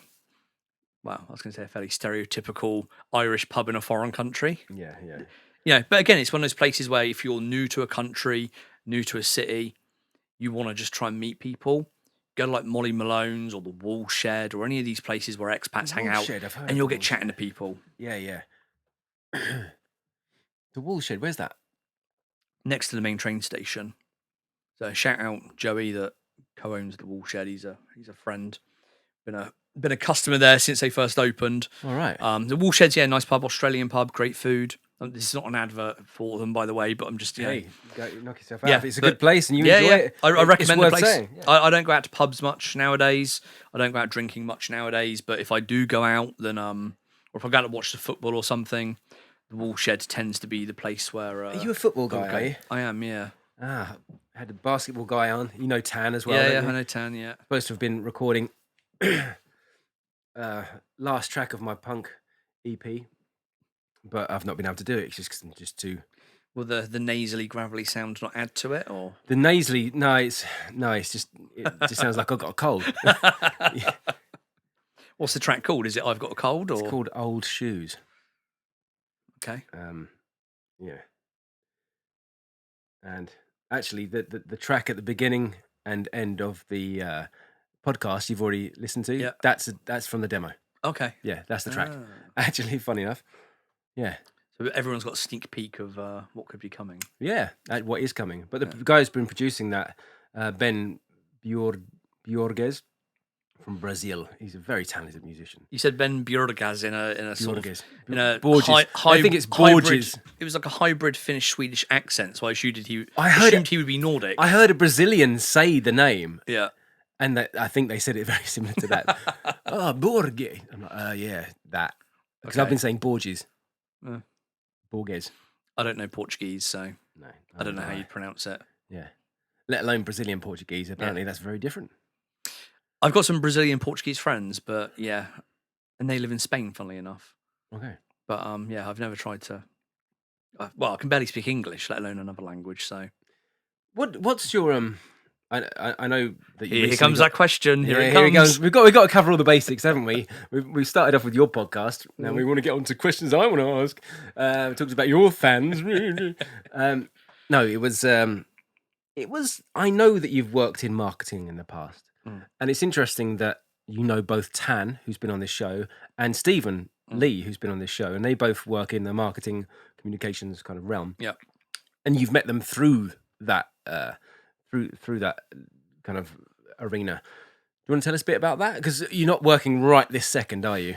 was going to say a fairly stereotypical Irish pub in a foreign country. Yeah. But again, it's one of those places where if you're new to a country, new to a city, you want to just try and meet people. Go to like Molly Malone's or the Woolshed or any of these places where expats hang out, and you'll get chatting to people. Yeah. The Woolshed, where's that? Next to the main train station. So shout out Joey that co-owns the Woolshed. He's a friend. Been a customer there since they first opened. All right. The Woolshed's nice pub, Australian pub, great food. This is not an advert for them, by the way, but I'm just hey, knock yourself out. If it's a good place and you enjoy it. I recommend the place. Yeah. I don't go out to pubs much nowadays. I don't go out drinking much nowadays. But if I do go out, then or if I go out to watch the football or something, the Woolshed tends to be the place where. Are you a football guy? Are you? I am. Yeah. I had a basketball guy on. You know Tan as well. Yeah, I know Tan. Yeah. Supposed to have been recording last track of my punk EP, but I've not been able to do it. It's just 'cause I'm just too. Will the nasally gravelly sound not add to it, or The nasally, it's just it just sounds like I've got a cold. Yeah, what's the track called? Is it I've Got a Cold? Or it's called Old Shoes. okay, Yeah, and actually, the track at the beginning and end of the podcast you've already listened to. Yeah. That's from the demo. okay. Yeah, that's the track. Ah. Actually, funny enough. Yeah. So everyone's got a sneak peek of what could be coming. Yeah, what is coming. But the guy who's been producing that, Ben Bjorges from Brazil. He's a very talented musician. You said Ben Bjorgas in a sort of Bjorges. in a Borges. I think it's hybrid. Borges. It was like a hybrid Finnish Swedish accent, so I assumed he would be Nordic. I heard a Brazilian say the name, yeah. and I think they said it very similar to that. Borges. I'm like, yeah, that. Because I've Okay. been saying Borges. Uh. Borges. I don't know Portuguese, so No, I don't know how you'd pronounce it. Yeah, let alone Brazilian Portuguese. Apparently, that's very different. I've got some Brazilian Portuguese friends, but yeah, and they live in Spain, funnily enough. Okay. But yeah, I've never tried to. Well, I can barely speak English, let alone another language. So what's your I know that you here comes that question. Here it comes. Here it goes. We've got to cover all the basics, haven't we? We've started off with your podcast. Now we want to get on to questions I want to ask. We talked about your fans. No, it was. I know that you've worked in marketing in the past, and it's interesting that you know both Tan, who's been on this show, and Stephen Lee, who's been on this show, and they both work in the marketing communications kind of realm. Yeah, and you've met them through that. Through that kind of arena. Do you want to tell us a bit about that? Because you're not working right this second, are you?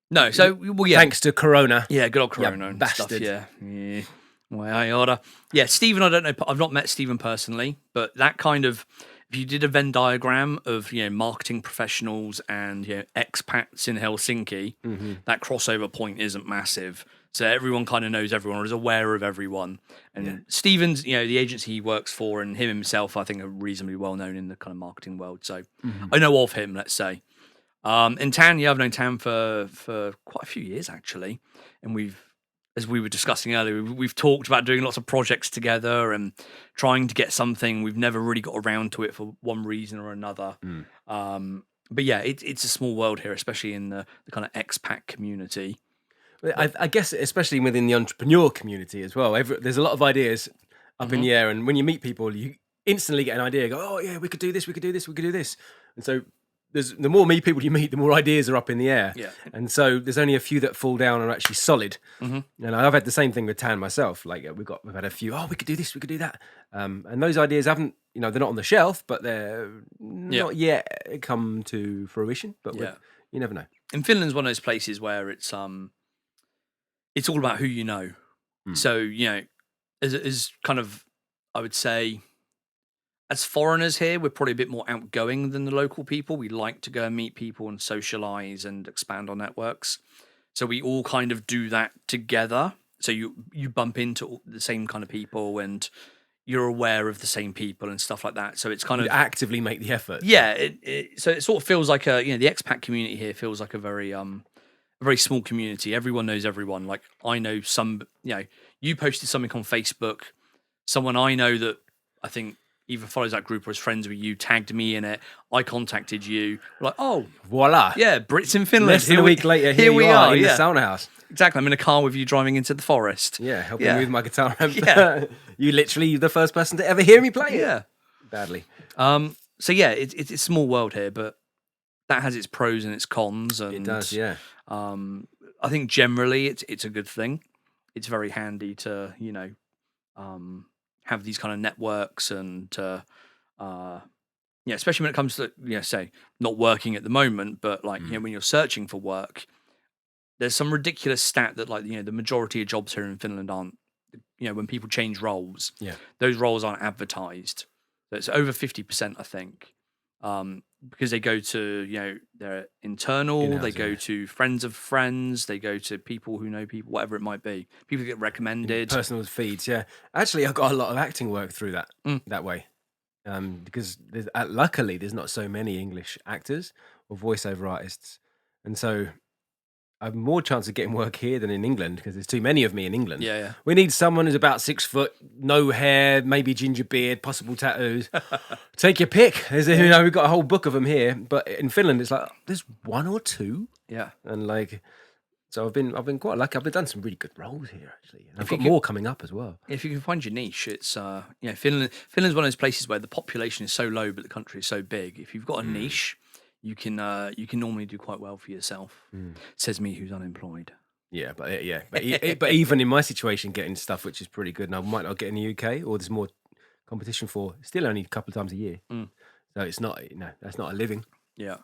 no. So well, yeah, Thanks to Corona. yeah, good old Corona and bastard. stuff. Yeah. Well, I order. Yeah, Stephen. I don't know. I've not met Stephen personally, but that kind of. If you did a Venn diagram of marketing professionals and expats in Helsinki, that crossover point isn't massive. So everyone kind of knows everyone or is aware of everyone. And Stephen's, the agency he works for, and him himself, I think, are reasonably well known in the kind of marketing world. So I know of him, let's say. And Tan, I've known Tan for quite a few years actually, and as we were discussing earlier, we've talked about doing lots of projects together and trying to get something. We've never really got around to it for one reason or another. But yeah, it's a small world here, especially in the kind of expat community. I guess especially within the entrepreneur community as well. There's a lot of ideas up in the air, and when you meet people, you instantly get an idea. Go, oh yeah, we could do this, we could do this, we could do this. And so the more people you meet, the more ideas are up in the air. Yeah. And so there's only a few that fall down and are actually solid. And I've had the same thing with Tan myself. Like we've had a few. Oh, we could do this, we could do that. And those ideas haven't, they're not on the shelf, but they're not yet come to fruition. But you never know. And Finland's one of those places where it's all about who you know. So as kind of, I would say, as foreigners here, we're probably a bit more outgoing than the local people. We like to go and meet people and socialize and expand our networks. So we all kind of do that together. So you bump into the same kind of people and you're aware of the same people and stuff like that. So it's kind of actively make the effort. Yeah. So it sort of feels like the expat community here feels like a very small community. Everyone knows everyone. Like I know you posted something on Facebook. Someone I know that I think either follows that group or is friends with you tagged me in it. I contacted you. Like, oh, voila! Yeah, Brits in Finland. Less than a week later, here we are in the sauna house. Exactly. I'm in a car with you driving into the forest. Yeah, helping me with my guitar amp. Yeah. You literally the first person to ever hear me play it. Yeah, badly. So yeah, it's a small world here, but that has its pros and its cons. And it does, yeah. I think generally it's a good thing. It's very handy to have these kind of networks and especially when it comes to say not working at the moment, but like when you're searching for work, there's some ridiculous stat that the majority of jobs here in Finland aren't when people change roles, those roles aren't advertised. So it's over 50%, I think. Because they go to their internal, they go to friends of friends, they go to people who know people, whatever it might be. People get recommended, personal feeds. Yeah, actually, I got a lot of acting work through that way, because luckily there's not so many English actors or voiceover artists and so I have more chance of getting work here than in England because there's too many of me in England. Yeah. We need someone who's about 6 foot, no hair, maybe ginger beard, possible tattoos. Take your pick. We've got a whole book of them here, but in Finland it's like there's 1 or 2. Yeah. And like, so I've been quite lucky. I've done some really good roles here actually. And I've got you more coming up as well. If you can find your niche, it's Finland's one of those places where the population is so low, but the country is so big. If you've got a niche, you can normally do quite well for yourself. Says me, who's unemployed. Yeah, but even in my situation, getting stuff which is pretty good, and I might not get in the UK, or there's more competition for. Still only a couple of times a year, so it's not. That's not a living. Yeah.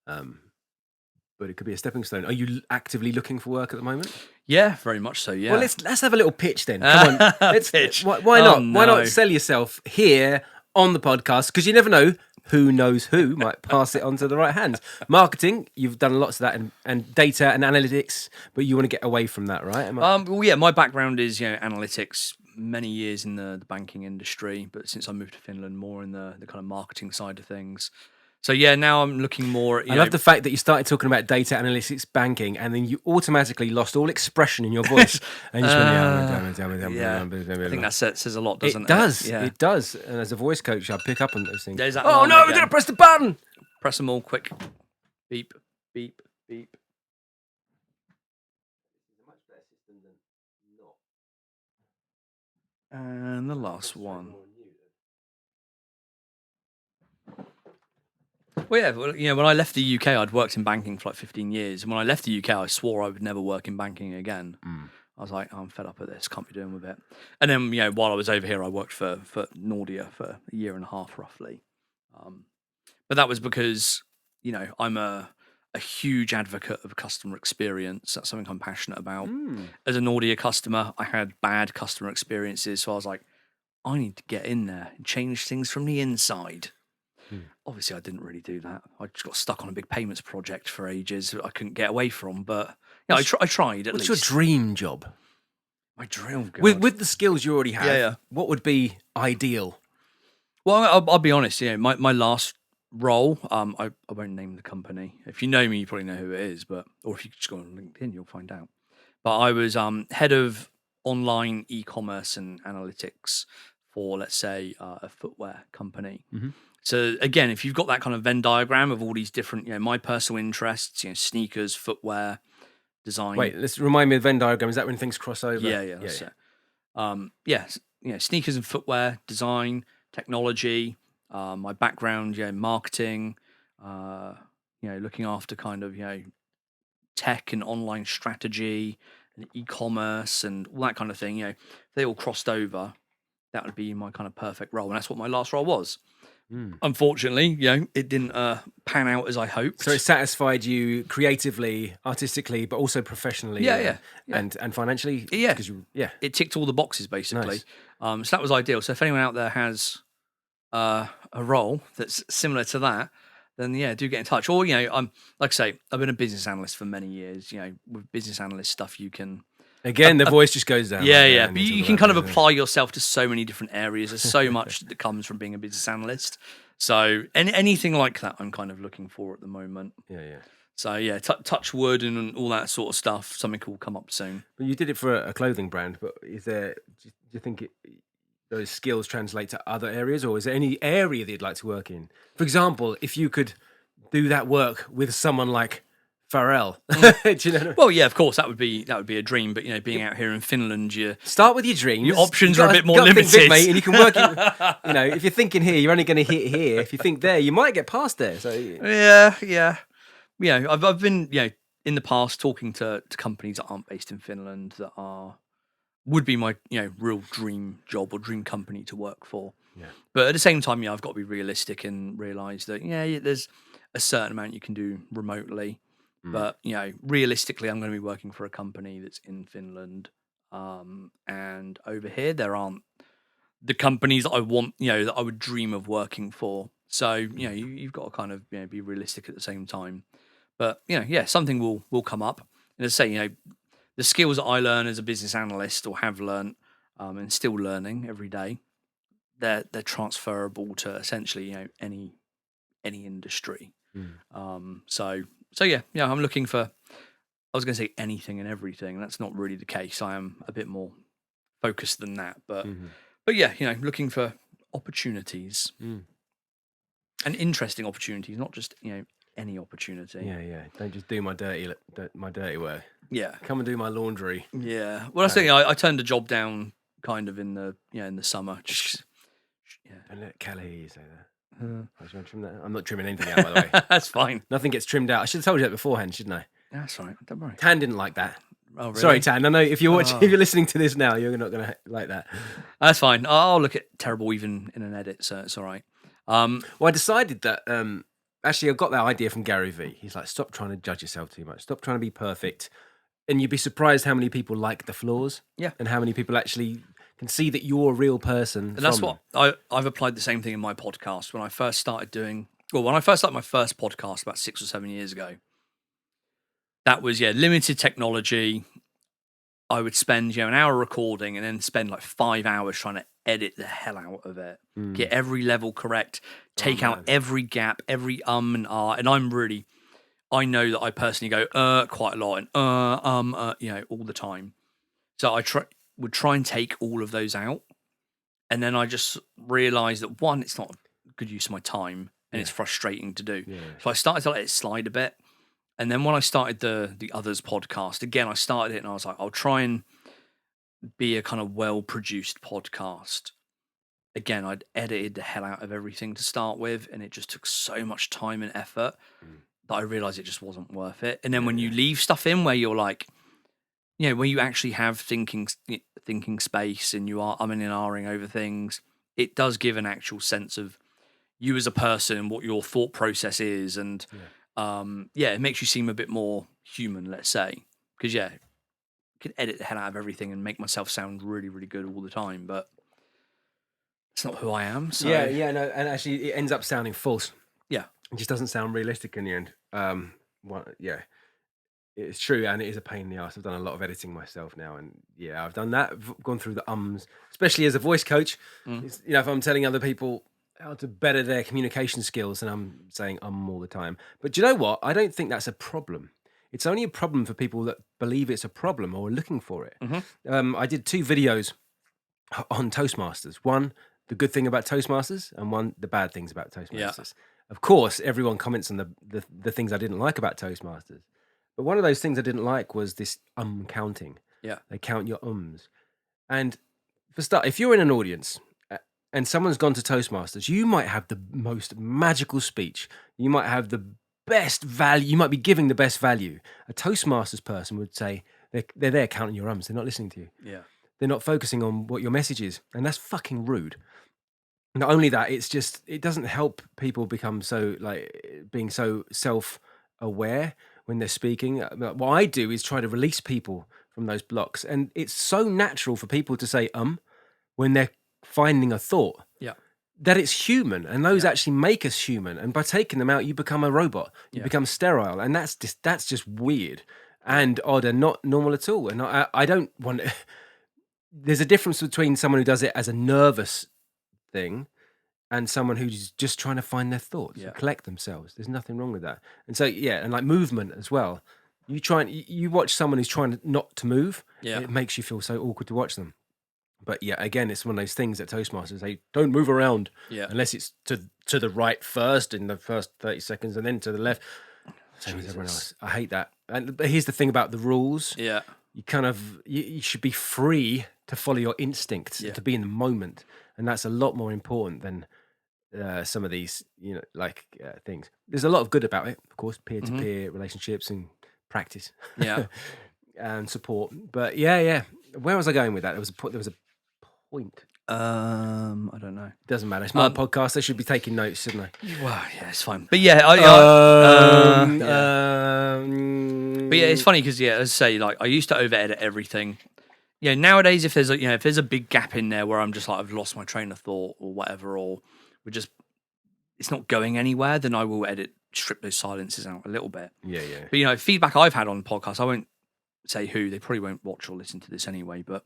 But it could be a stepping stone. Are you actively looking for work at the moment? Yeah, very much so. Yeah. Well, let's have a little pitch then. Come on, let's pitch. Why not? No. Why not sell yourself here on the podcast? Because you never know. Who knows who might pass it on to the right hands. Marketing, you've done lots of that, and data and analytics, but you want to get away from that, right? Well, yeah, my background is analytics, many years in the banking industry, but since I moved to Finland, more in the kind of marketing side of things. So yeah, now I'm looking more at, I love the fact that you started talking about data analytics, banking, and then you automatically lost all expression in your voice. And you just went, yeah. I think that says a lot, doesn't it? It does. Yeah. It does. And as a voice coach, I pick up on those things. There's that Oh alarm no, we're again. going to press the button. Press them all quick. Beep, beep, beep. And the last one. Well, yeah, when I left the UK, I'd worked in banking for like 15 years. And when I left the UK, I swore I would never work in banking again. I was like, I'm fed up with this, can't be doing with it. And then, while I was over here, I worked for N.E.R.D for a year and a half, roughly. But that was because, I'm a huge advocate of customer experience. That's something I'm passionate about. As an N.E.R.D customer, I had bad customer experiences. So I was like, I need to get in there and change things from the inside. Obviously, I didn't really do that. I just got stuck on a big payments project for ages that I couldn't get away from. But I tried at least. What's your dream job? My dream job? With the skills you already have, what would be ideal? Well, I'll be honest. My last role, I won't name the company. If you know me, you probably know who it is. Or if you just go on LinkedIn, you'll find out. But I was head of online e-commerce and analytics for, let's say, a footwear company. So again, if you've got that kind of Venn diagram of all these different, my personal interests, sneakers, footwear, design. Wait, let's remind me of the Venn diagram. Is that when things cross over? Yeah. Sneakers and footwear, design, technology. My background, marketing. Looking after kind of tech and online strategy and e-commerce and all that kind of thing. If they all crossed over, that would be my kind of perfect role, and that's what my last role was. Unfortunately, it didn't pan out as I hoped. So it satisfied you creatively, artistically, but also professionally, and financially. Yeah, because it ticked all the boxes basically. Nice. So that was ideal. So if anyone out there has a role that's similar to that, then do get in touch. Or I'm like I say, I've been a business analyst for many years. With business analyst stuff, you can. Again, the voice just goes down. But you can kind of apply yourself to so many different areas. There's so much that comes from being a business analyst. So anything like that, I'm kind of looking for at the moment. So touch wood and all that sort of stuff. Something will come up soon. But you did it for a clothing brand. But do you think those skills translate to other areas, or is there any area that you'd like to work in? For example, if you could do that work with someone like Pharrell. Do you know? Well, yeah, of course, that would be a dream. But being out here in Finland, start with your dreams. Your options are a bit more limited, big, mate, and you can work. If you're thinking here, you're only going to hit here. If you think there, you might get past there. So yeah. I've been in the past talking to companies that aren't based in Finland that would be my real dream job or dream company to work for. Yeah. But at the same time, I've got to be realistic and realise that there's a certain amount you can do remotely. But realistically, I'm going to be working for a company that's in Finland, and over here there aren't the companies that I want, that I would dream of working for. So you've got to kind of be realistic at the same time. But something will come up. And as I say, the skills that I learn as a business analyst or have learned, and still learning every day, they're transferable to essentially any industry. So So yeah, I'm looking for. I was going to say anything and everything, and that's not really the case. I am a bit more focused than that, but yeah, looking for opportunities and interesting opportunities, not just any opportunity. Yeah. Don't just do my dirty work. Yeah, come and do my laundry. Yeah. Well, that's the thing. I turned a job down kind of in the summer. Just Don't let Kelly hear you say that. I was going to trim that. I'm not trimming anything out, by the way. That's fine. Nothing gets trimmed out. I should have told you that beforehand, shouldn't I? That's right. Don't worry. Tan didn't like that. Oh, really? Sorry, Tan. I know if you're watching, if you're listening to this now, you're not going to like that. That's fine. I'll look at terrible even in an edit, so it's all right. Well, I decided that actually I got that idea from Gary Vee. He's like, stop trying to judge yourself too much. Stop trying to be perfect. And you'd be surprised how many people like the flaws. Yeah. And how many people actually can see that you're a real person. And that's what I've applied the same thing in my podcast. When I first started my first podcast about 6 or 7 years ago, that was, limited technology. I would spend, an hour recording and then spend like 5 hours trying to edit the hell out of it, get every level correct, take out every gap, every and ah. And I know that I personally go quite a lot and all the time. So I would try and take all of those out. And then I just realised that one, it's not a good use of my time and it's frustrating to do. Yeah. So I started to let it slide a bit. And then when I started the Otherz podcast, again, I started it and I was like, I'll try and be a kind of well-produced podcast. Again, I'd edited the hell out of everything to start with, and it just took so much time and effort that I realised it just wasn't worth it. And then when you leave stuff in where you're like, where you actually have thinking space and you are umming and ahhing over things, it does give an actual sense of you as a person, what your thought process is, and it makes you seem a bit more human, let's say. Because I could edit the hell out of everything and make myself sound really, really good all the time, but it's not who I am. So. No, and actually it ends up sounding false. Yeah. It just doesn't sound realistic in the end. It's true, and it is a pain in the ass. I've done a lot of editing myself now, and I've done that. I've gone through the ums, especially as a voice coach. If I'm telling other people how to better their communication skills, and I'm saying all the time. But do you know what? I don't think that's a problem. It's only a problem for people that believe it's a problem or are looking for it. I did 2 videos on Toastmasters. One, the good thing about Toastmasters, and one, the bad things about Toastmasters. Yeah. Of course, everyone comments on the things I didn't like about Toastmasters. But one of those things I didn't like was this counting. Yeah. They count your ums. And for start, if you're in an audience and someone's gone to Toastmasters, you might have the most magical speech. You might have the best value. You might be giving the best value. A Toastmasters person would say they're there counting your ums. They're not listening to you. Yeah. They're not focusing on what your message is. And that's fucking rude. Not only that, it doesn't help people become so, being so self-aware when they're speaking. What I do is try to release people from those blocks. And it's so natural for people to say when they're finding a thought. Yeah. That it's human, and those actually make us human. And by taking them out, you become a robot. You become sterile, and that's just weird and odd and not normal at all. And I don't want to... There's a difference between someone who does it as a nervous thing and someone who's just trying to find their thoughts and collect themselves. There's nothing wrong with that. And so, and like movement as well. You watch someone who's trying not to move, it makes you feel so awkward to watch them. But again, it's one of those things that Toastmasters, they don't move around unless it's to the right first in the first 30 seconds and then to the left. Same as everyone else. I hate that. But here's the thing about the rules. Yeah. You should be free to follow your instincts, to be in the moment. And that's a lot more important than some of these, things. There's a lot of good about it, of course, peer-to-peer relationships and practice. Yeah. And support. But where was I going with that? There was a point. I don't know. Doesn't matter. It's my podcast. They should be taking notes, shouldn't they? Well, it's fine. But but it's funny because as I say, I used to over edit everything. Nowadays, if there's a big gap in there where I'm just I've lost my train of thought or whatever, or it's not going anywhere, then I will strip those silences out a little bit. Yeah. But feedback I've had on the podcast, I won't say who. They probably won't watch or listen to this anyway. But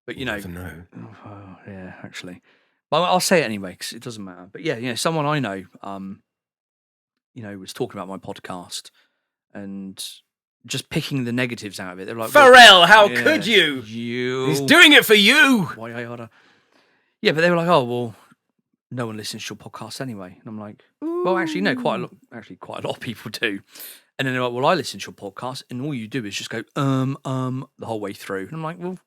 you never know. Oh, yeah, actually. But I'll say it anyway because it doesn't matter. But someone I know, was talking about my podcast, and just picking the negatives out of it. They're like, Pharrell, how could you? You. He's doing it for you. Why I oughta. Yeah, but they were like, oh well, no one listens to your podcast anyway, and I'm like, well, actually, no, quite a lot of people do. And then they're like, well, I listen to your podcast, and all you do is just go the whole way through, and I'm like, well.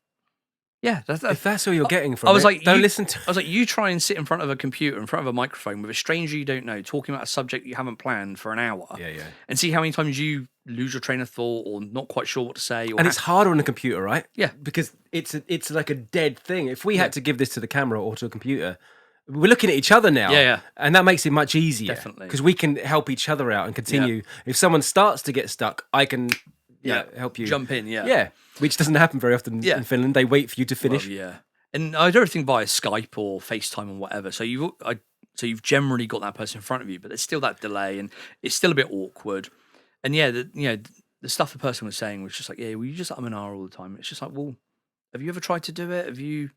Yeah, if that's all you're getting from I was it, like, don't listen to. I was like, you try and sit in front of a computer, in front of a microphone with a stranger you don't know, talking about a subject you haven't planned for an hour. Yeah. And see how many times you lose your train of thought or not quite sure what to say. Or and it's harder on a computer, right? Yeah. Because it's like a dead thing. If we had to give this to the camera or to a computer, we're looking at each other now. Yeah. And that makes it much easier. Definitely. Because we can help each other out and continue. Yeah. If someone starts to get stuck, I can help you. Jump in, Yeah. Which doesn't happen very often in Finland. They wait for you to finish. Well, yeah. And I do everything via Skype or FaceTime or whatever. So you've generally got that person in front of you, but there's still that delay, and it's still a bit awkward. And the stuff the person was saying was just like, yeah, well, you just and ah all the time. It's just like, well, have you ever tried to do it? Have you?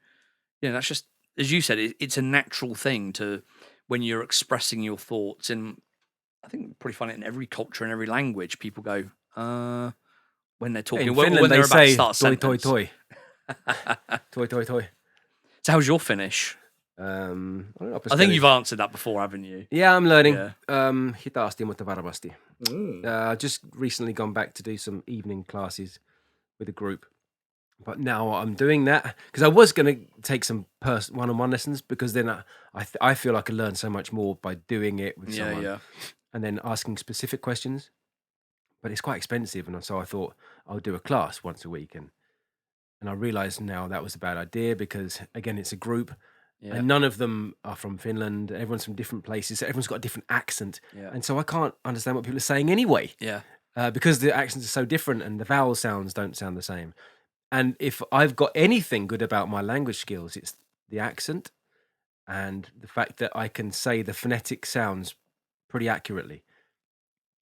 That's just, as you said, it's a natural thing to when you're expressing your thoughts. And I think you probably find it in every culture and every language. People go when they're talking. In Finland, when they're they about to say start a "toi toi sentence. toi," toi toi toi. So how's your Finnish? I think you've answered that before, haven't you? Yeah, I'm learning. Yeah. Hitaasti, mutta varmasti. Just recently gone back to do some evening classes with a group. But now I'm doing that because I was going to take some one-on-one lessons, because then I feel I can learn so much more by doing it with someone and then asking specific questions. But it's quite expensive, and so I thought I'll do a class once a week. And I realised now that was a bad idea, because, again, it's a group. Yeah. And none of them are from Finland. Everyone's from different places. So everyone's got a different accent. Yeah. And so I can't understand what people are saying anyway. Yeah. Because the accents are so different and the vowel sounds don't sound the same. And if I've got anything good about my language skills, it's the accent and the fact that I can say the phonetic sounds pretty accurately.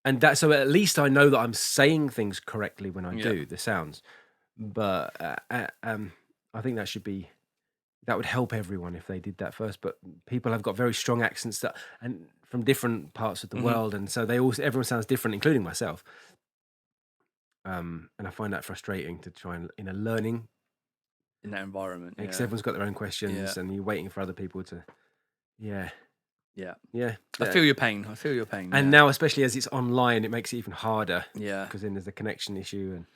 And so at least I know that I'm saying things correctly when I do the sounds. But I think that would help everyone if they did that first. But people have got very strong accents and from different parts of the world, and so everyone sounds different, including myself. And I find that frustrating to try and learning in that environment, because everyone's got their own questions, and you're waiting for other people to. Yeah. I feel your pain. And now, especially as it's online, it makes it even harder. Yeah, because then there's a connection issue, and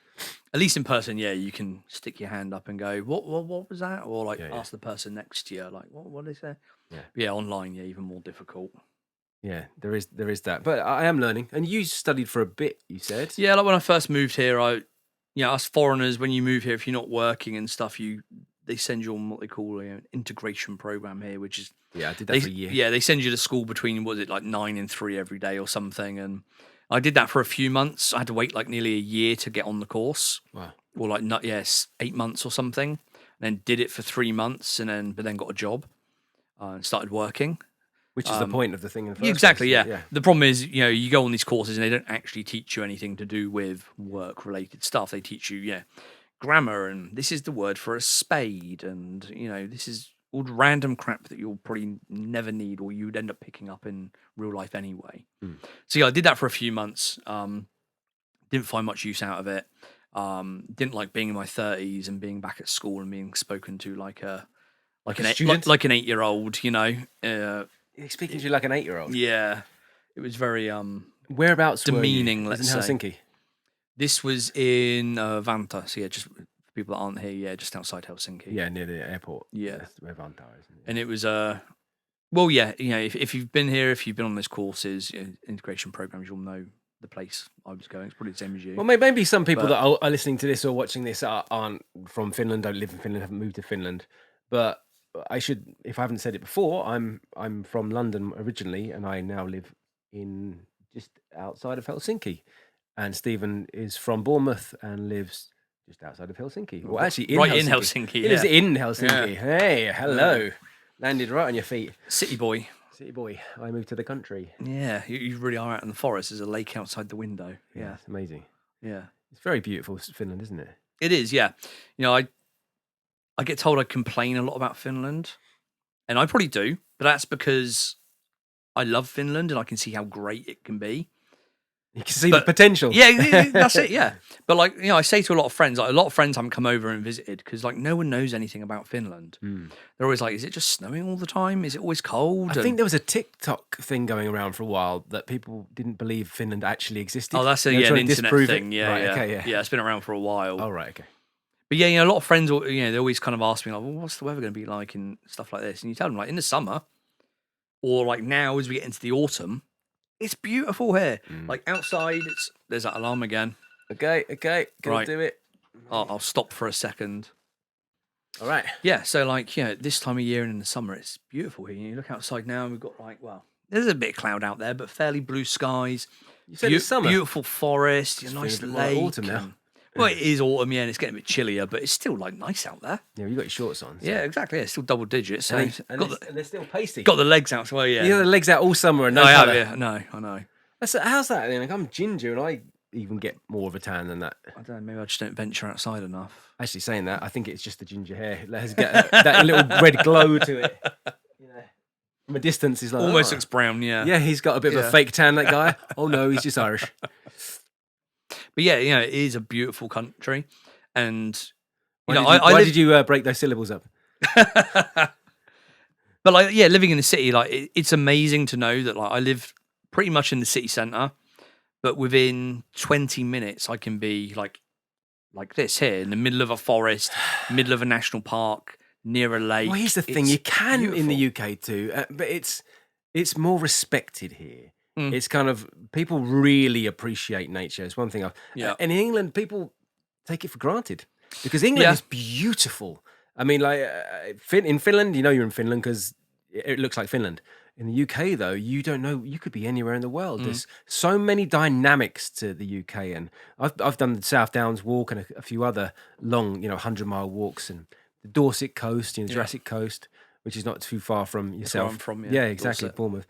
at least in person, you can stick your hand up and go, "What was that?" Or ask the person next to you, like, "What did they say?" Yeah, online, even more difficult. Yeah, there is that, but I am learning. And you studied for a bit, you said. Yeah, like when I first moved here, us foreigners, when you move here, if you're not working and stuff, they send you on what they call an integration program here, which is I did that for a year. Yeah, they send you to school between 9 and 3 every day or something, and I did that for a few months. I had to wait nearly a year to get on the course. Wow. Or 8 months or something, and then did it for 3 months, but then got a job and started working. Which is the point of the thing in the first place. Exactly, yeah. The problem is, you go on these courses and they don't actually teach you anything to do with work-related stuff. They teach you, grammar, and this is the word for a spade, and, this is all random crap that you'll probably never need or you'd end up picking up in real life anyway. So, I did that for a few months. Didn't find much use out of it. Didn't like being in my 30s and being back at school and being spoken to like an 8-year-old, Speaking to you like an 8-year-old. Yeah, it was very whereabouts demeaning. Were you? Let's in say Helsinki. This was in Vantaa. So just for people that aren't here, just outside Helsinki. Yeah, near the airport. Yeah, that's where Vantaa is. And it was if you've been here, if you've been on those courses, integration programs, you'll know the place I was going. It's probably the same as you. Well, maybe some people that are listening to this or watching this aren't from Finland, don't live in Finland, haven't moved to Finland, but I should, if I haven't said it before, I'm from London originally, and I now live in just outside of Helsinki. And Stephen is from Bournemouth and lives just outside of Helsinki. Well, actually, in Helsinki. He lives in Helsinki. Yeah. Hey, hello. Landed right on your feet. City boy. I moved to the country. Yeah, you really are out in the forest. There's a lake outside the window. Yeah, it's amazing. Yeah, it's very beautiful, Finland, isn't it? It is. Yeah, I get told I complain a lot about Finland, and I probably do, but that's because I love Finland and I can see how great it can be. You can see the potential. Yeah, that's it. Yeah, but like I say to a lot of friends, like a lot of friends haven't come over and visited because like no one knows anything about Finland. They're always like, "Is it just snowing all the time? Is it always cold?" I think there was a TikTok thing going around for a while that people didn't believe Finland actually existed. Oh, that's an internet thing. Yeah, right, yeah. Okay, Yeah, it's been around for a while. Oh, right, okay. But yeah, a lot of friends, they always kind of ask me like, "Well, what's the weather going to be like and stuff like this?" And you tell them like in the summer, or like now as we get into the autumn, it's beautiful here. Like outside, there's that alarm again. Okay, gonna do it. I'll stop for a second. All right. Yeah, so like this time of year and in the summer, it's beautiful here. You look outside now, and we've got like there's a bit of cloud out there, but fairly blue skies. You said it's summer. Beautiful forest, nice lake. Autumn now. Well, it is autumn, and it's getting a bit chillier, but it's still like nice out there. Yeah, you got your shorts on. So. Yeah, exactly. It's still double digits. So and they're still pasty. Got the legs out, so yeah. You got the legs out all summer and no I colour. have, yeah. No, I know. How's that? Like, I'm ginger and I even get more of a tan than that. I don't know. Maybe I just don't venture outside enough. Actually, saying that, I think it's just the ginger hair. It has got that little red glow to it. From a distance, he's like almost looks brown. Yeah. Yeah, he's got a bit of a fake tan. That guy. Oh no, he's just Irish. But yeah, it is a beautiful country, and why did you break those syllables up? But like, living in the city, like it's amazing to know that like I live pretty much in the city centre, but within 20 minutes I can be like this here in the middle of a forest, middle of a national park, near a lake. Well, here's the thing: you can beautiful. in the UK too, but it's more respected here. It's kind of people really appreciate nature. It's one thing. And in England, people take it for granted because England is beautiful. I mean, like in Finland, you're in Finland because it looks like Finland. In the UK, though, you don't know. You could be anywhere in the world. There's so many dynamics to the UK, and I've done the South Downs walk and a few other long, 100-mile walks, and the Dorset coast, Jurassic Coast, which is not too far from yourself. That's where I'm from, yeah, exactly, Dorset. Bournemouth.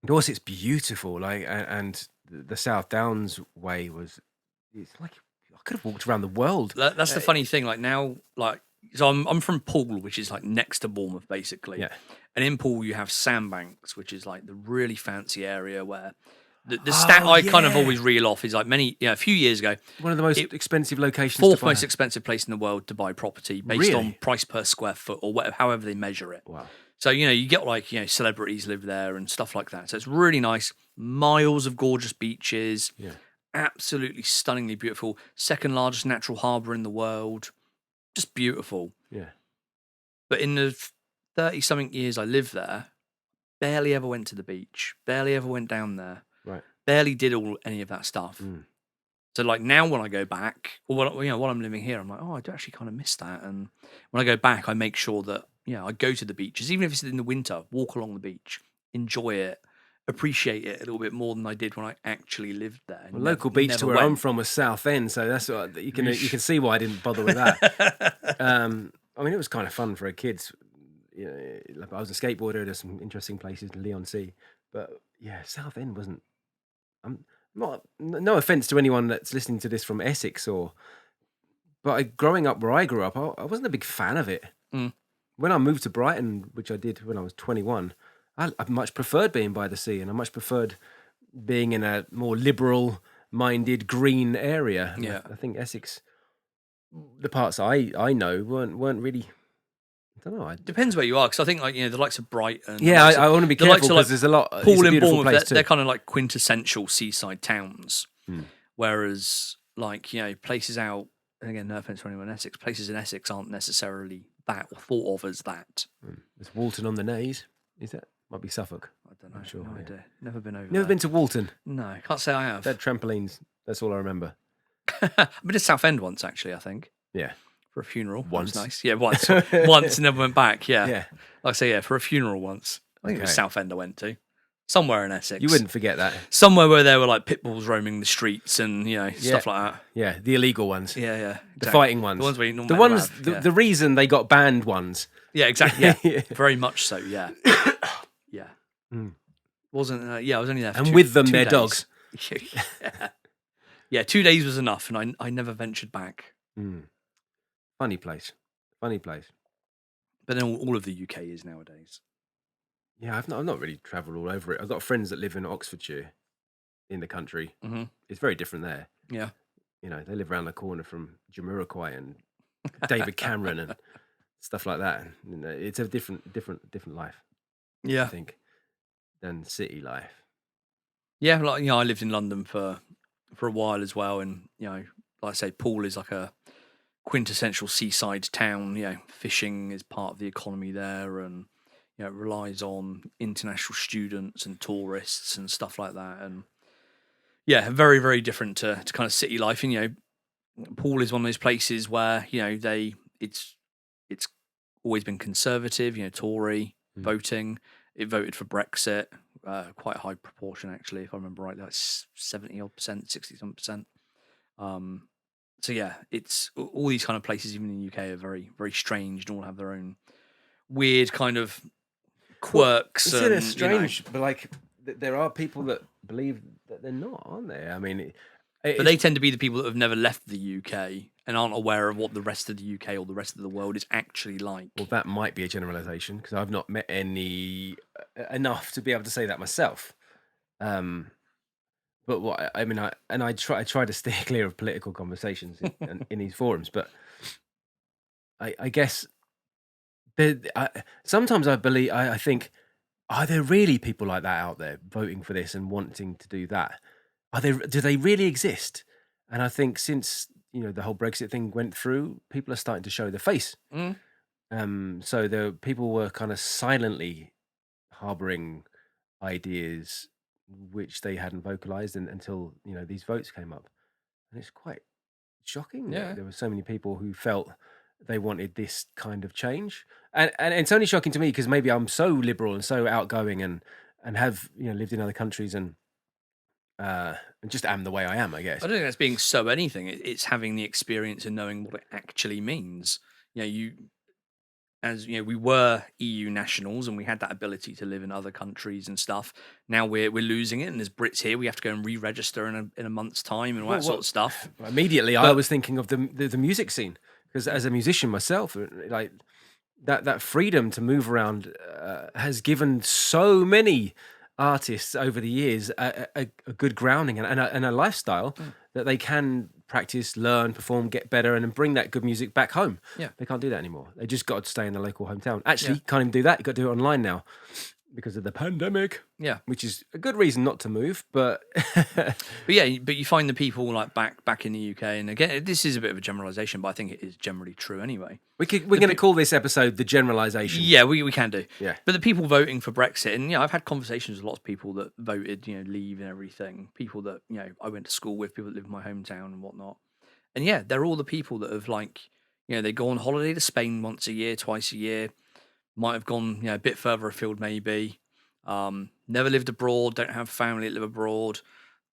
Dorset's beautiful, and the South Downs way it's like I could have walked around the world. That's the funny thing. Like now, so I'm from Poole, which is like next to Bournemouth, basically. Yeah. And in Poole, you have Sandbanks, which is like the really fancy area where the stat I kind of always reel off is like a few years ago. One of the most expensive locations. Fourth most expensive place in the world to buy property based on price per square foot or whatever, however they measure it. Wow. So, you get like, celebrities live there and stuff like that. So it's really nice. Miles of gorgeous beaches. Yeah. Absolutely stunningly beautiful. Second largest natural harbour in the world. Just beautiful. Yeah. But in the 30-something years I lived there, barely ever went to the beach. Barely ever went down there. Right. Barely did any of that stuff. So like now when I go back, or while I'm living here, I'm like, oh, I do actually kind of miss that. And when I go back, I make sure that I go to the beaches, even if it's in the winter, walk along the beach, enjoy it, appreciate it a little bit more than I did when I actually lived there. Well, local beach to where I'm from was South End, so that's what you can see why I didn't bother with that. I mean, it was kind of fun for a kid. Like I was a skateboarder. There's some interesting places in Leon Sea, but South End wasn't. I'm not. No offense to anyone that's listening to this from Essex, but growing up where I grew up, I wasn't a big fan of it. When I moved to Brighton, which I did when I was 21, I much preferred being by the sea, and I much preferred being in a more liberal-minded, green area. Yeah, I think Essex, the parts I know weren't really. I don't know. Depends where you are, because I think like the likes of Brighton. Yeah, I want to be careful because there's a lot. Poole and Bournemouth, they're kind of like quintessential seaside towns, whereas like places out. And again, no offense to anyone in Essex, places in Essex aren't necessarily that or thought of as that. There's Walton on the Naze. Is that? Might be Suffolk. I don't know. I'm sure. No idea. Never been over. Never there. been to Walton. No, can't say I have. They had trampolines. That's all I remember. I've been to Southend once, actually. I think. Yeah. For a funeral. Once. That was nice. Yeah, once. Once and never went back. Yeah. Yeah. Like I say, for a funeral once. I think it was Southend I went to. Somewhere in Essex. You wouldn't forget that. Somewhere where there were like pit bulls roaming the streets and stuff like that. Yeah, the illegal ones. Yeah, yeah. Exactly. The fighting ones. The ones where you normally the reason they got banned ones. Yeah, exactly. Yeah. Very much so, yeah. Yeah. Wasn't I was only there for and with them their days. Dogs. Yeah, 2 days was enough and I never ventured back. Funny place. But then all of the UK is nowadays. Yeah, I've not really travelled all over it. I've got friends that live in Oxfordshire, in the country. Mm-hmm. It's very different there. Yeah. You know, they live around the corner from Jamiroquai and David Cameron and stuff like that. You know, it's a different life, I Yeah. think, than city life. Yeah. Like, I lived in London for a while as well. And, like I say, Poole is like a quintessential seaside town. Fishing is part of the economy there, and it relies on international students and tourists and stuff like that. And yeah, very, very different to kind of city life. And Poole is one of those places where it's always been conservative, Tory voting. It voted for Brexit, quite a high proportion actually, if I remember right, like 70% 60%. So yeah, it's all these kind of places, even in the UK, are very, very strange and all have their own weird kind of quirks. Well, it's strange, but but like there are people that believe that they're not, aren't they? I mean, they tend to be the people that have never left the UK and aren't aware of what the rest of the UK or the rest of the world is actually like. Well, that might be a generalization because I've not met any enough to be able to say that myself. But what I mean, I try to steer clear of political conversations in these forums, but I guess sometimes I think, are there really people like that out there voting for this and wanting to do that? Do they really exist? And I think since the whole Brexit thing went through, people are starting to show their face. So the people were kind of silently harboring ideas which they hadn't vocalized until these votes came up, and it's quite shocking. Yeah. There were so many people who felt they wanted this kind of change, and it's only shocking to me because maybe I'm so liberal and so outgoing and have lived in other countries and just am the way I am, I guess. I don't think that's being so anything. It's having the experience and knowing what it actually means. We were EU nationals and we had that ability to live in other countries and stuff. Now we're losing it, and there's Brits here. We have to go and re-register in a month's time and all that sort of stuff. Immediately, I was thinking of the music scene, because as a musician myself, like that freedom to move around has given so many artists over the years a good grounding and a lifestyle that they can practice, learn, perform, get better, and then bring that good music back home. Yeah. They can't do that anymore. They just got to stay in the local hometown. Actually, can't even do that. You've got to do it online now because of the pandemic. Yeah. Which is a good reason not to move, but but you find the people like back in the UK, and again, this is a bit of a generalization, but I think it is generally true anyway. We're going to call this episode the generalization. Yeah, we can do. Yeah. But the people voting for Brexit, and I've had conversations with lots of people that voted, leave and everything. People that I went to school with, people that live in my hometown and whatnot. And yeah, they're all the people that have they go on holiday to Spain once a year, twice a year, might have gone a bit further afield maybe. Never lived abroad, don't have family that live abroad,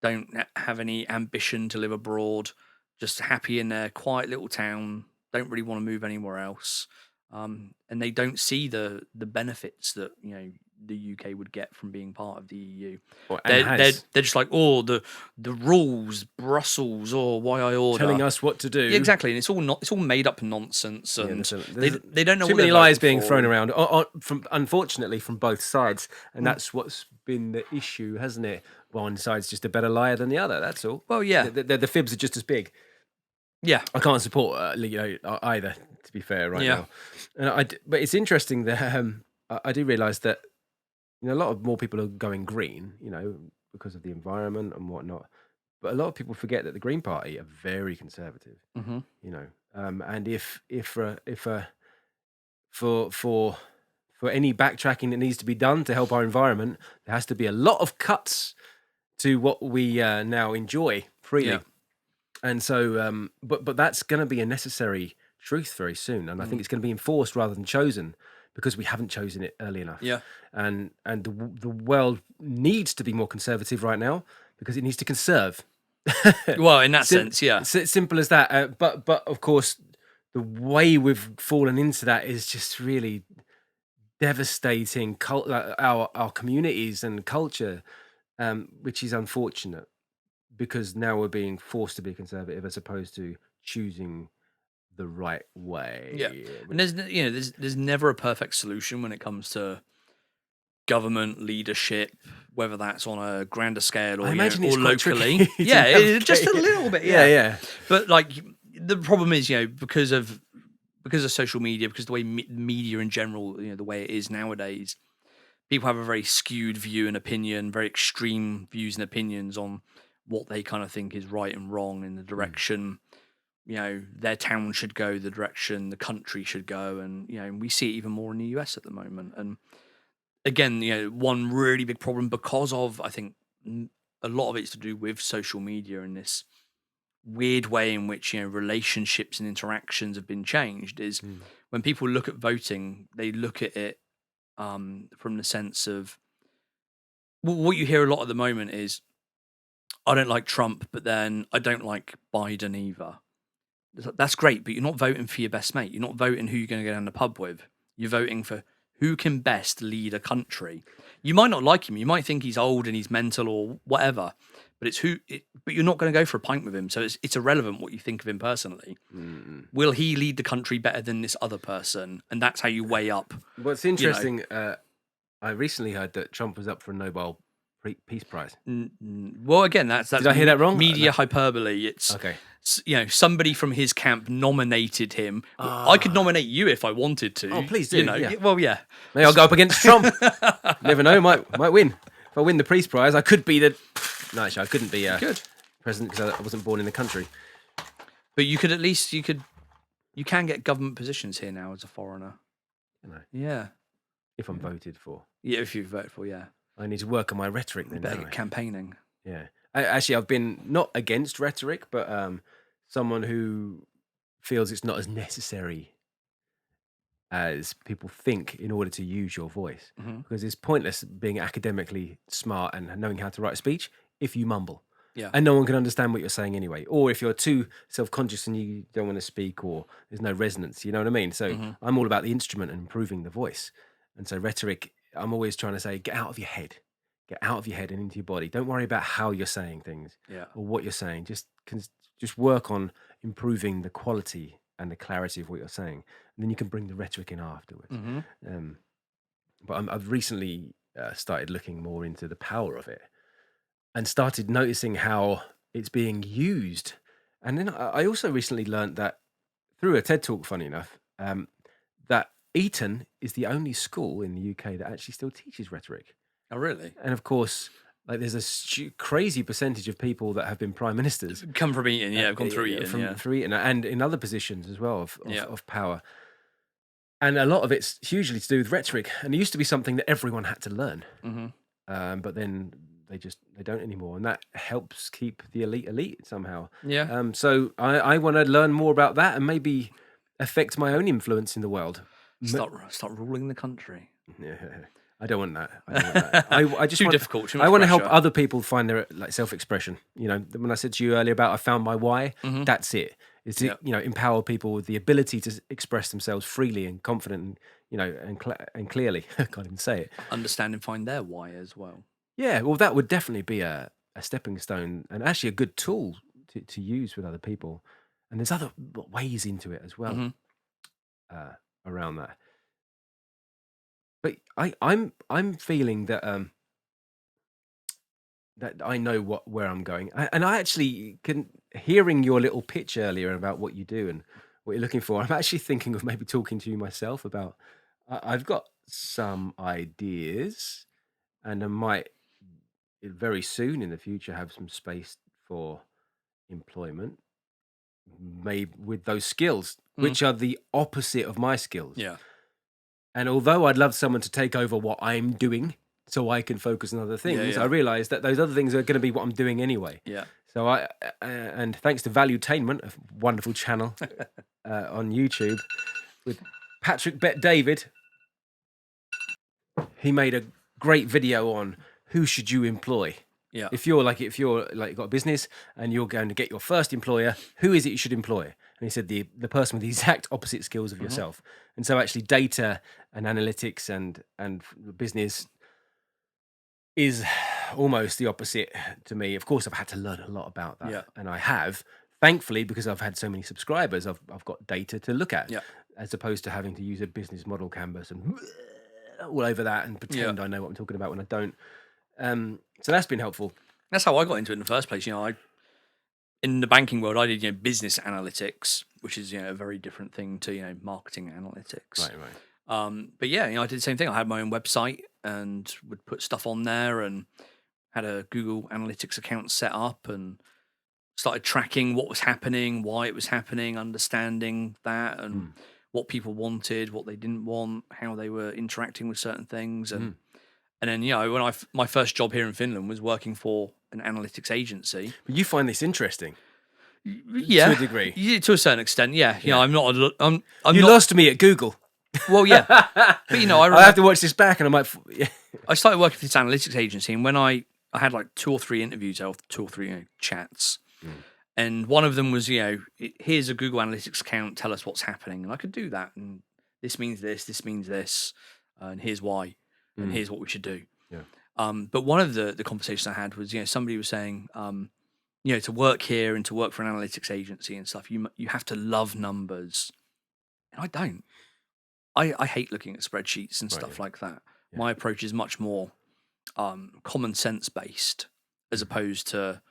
don't have any ambition to live abroad, just happy in their quiet little town, don't really want to move anywhere else. And they don't see the benefits that the UK would get from being part of the EU. They're just like, the rules, Brussels, or why I order, telling us what to do. Yeah, exactly, and it's all made up nonsense, and they don't know. Too many lies being thrown around, unfortunately, from both sides, and that's what's been the issue, hasn't it? One side's just a better liar than the other. That's all. Well, yeah, the fibs are just as big. Yeah, I can't support either. To be fair, right now, but it's interesting that I do realise that a lot more people are going green, because of the environment and whatnot. But a lot of people forget that the Green Party are very conservative. Mm-hmm. And if for any backtracking that needs to be done to help our environment, there has to be a lot of cuts to what we now enjoy freely. Yeah. And so, but that's going to be a necessary truth very soon, and I think it's going to be enforced rather than chosen, because we haven't chosen it early enough. Yeah. And the world needs to be more conservative right now because it needs to conserve. Well, in that sense, yeah. It's simple as that. But of course, the way we've fallen into that is just really devastating our communities and culture, which is unfortunate, because now we're being forced to be conservative as opposed to choosing the right way. Yeah, and there's never a perfect solution when it comes to government leadership, whether that's on a grander scale or, I imagine it's or quite locally. tricky to Yeah, just a navigate. little bit. Yeah. But like the problem is, because of social media, because the way media in general, the way it is nowadays, people have a very skewed view and opinion, very extreme views and opinions on what they kind of think is right and wrong in the direction, their town should go, the direction the country should go. And, we see it even more in the US at the moment. And again, one really big problem because of, I think, a lot of it's to do with social media and this weird way in which relationships and interactions have been changed is when people look at voting, they look at it from the sense of what you hear a lot at the moment is, I don't like Trump, but then I don't like Biden either. That's great, but you're not voting for your best mate. You're not voting who you're going to go down the pub with. You're voting for who can best lead a country. You might not like him. You might think he's old and he's mental or whatever, but but you're not going to go for a pint with him. So it's irrelevant what you think of him personally. Will he lead the country better than this other person? And that's how you weigh up. What's interesting, I recently heard that Trump was up for a Nobel Peace Prize. Well, again, that's Did I hear that wrong? Media hyperbole. It's okay. Somebody from his camp nominated him. I could nominate you if I wanted to. Oh, please do. Yeah. Well, yeah. Maybe I'll go up against Trump. Never know. Might win. If I win the Peace Prize, I could be the. No, actually, I couldn't be good president because I wasn't born in the country. But you could at least you can get government positions here now as a foreigner. Yeah. If I'm voted for. Yeah, if you vote for, yeah. I need to work on my rhetoric then. Better get campaigning. Yeah. Actually, I've been not against rhetoric, but someone who feels it's not as necessary as people think in order to use your voice. Because it's pointless being academically smart and knowing how to write a speech if you mumble. Yeah. And no one can understand what you're saying anyway. Or if you're too self-conscious and you don't want to speak or there's no resonance, you know what I mean? So I'm all about the instrument and improving the voice. And so rhetoric, I'm always trying to say, get out of your head. Get out of your head and into your body. Don't worry about how you're saying things or what you're saying. Just work on improving the quality and the clarity of what you're saying. And then you can bring the rhetoric in afterwards. But I've recently started looking more into the power of it and started noticing how it's being used. And then I also recently learned that through a TED Talk, funny enough, that Eton is the only school in the UK that actually still teaches rhetoric. Oh, really? And of course, like there's a crazy percentage of people that have been prime ministers come from Eton, come through Eton, through Eton, and in other positions as well of power. And a lot of it's hugely to do with rhetoric. And it used to be something that everyone had to learn, but then they don't anymore, and that helps keep the elite somehow. Yeah. So I want to learn more about that and maybe affect my own influence in the world. Start ruling the country. Yeah. I don't want that. I just too difficult. I want to help other people find their self-expression. When I said to you earlier about I found my why, that's it. It's to empower people with the ability to express themselves freely and confident, and clearly. I can't even say it. Understand and find their why as well. Yeah, well, that would definitely be a stepping stone and actually a good tool to use with other people. And there's other ways into it as well around that. But I'm feeling that that I know where I'm going, and I actually hearing your little pitch earlier about what you do and what you're looking for. I'm actually thinking of maybe talking to you myself about. I've got some ideas, and I might very soon in the future have some space for employment, maybe with those skills, which are the opposite of my skills. Yeah. And although I'd love someone to take over what I'm doing so I can focus on other things, I realise that those other things are going to be what I'm doing anyway. Yeah. So and thanks to Valuetainment, a wonderful channel on YouTube with Patrick Bet-David, he made a great video on who should you employ. Yeah. If you're got a business and you're going to get your first employer, who is it you should employ? And he said the person with the exact opposite skills of yourself. And so actually data and analytics and business is almost the opposite to me. Of course, I've had to learn a lot about that. Yeah. And I have, thankfully, because I've had so many subscribers, I've got data to look at, as opposed to having to use a business model canvas and all over that and pretend I know what I'm talking about when I don't. So that's been helpful. That's how I got into it in the first place. In the banking world, I did business analytics, which is a very different thing to marketing analytics. Right. But I did the same thing. I had my own website and would put stuff on there, and had a Google Analytics account set up, and started tracking what was happening, why it was happening, understanding that, and what people wanted, what they didn't want, how they were interacting with certain things, and then when my first job here in Finland was working for an analytics agency. But you find this interesting, to a degree. to a certain extent, yeah. I'm not. I'm you not, lost me at Google. Well, yeah, but I have to watch this back, and I might. I started working for this analytics agency, and when I had like 2 or 3 interviews, or 2 or 3 chats, and one of them was here's a Google Analytics account, tell us what's happening, and I could do that, and this means this means this, and here's why, and here's what we should do. But one of the conversations I had was somebody was saying to work here and to work for an analytics agency and stuff, you have to love numbers, and I don't. I hate looking at spreadsheets and stuff like that. Yeah. My approach is much more common sense based, as opposed to,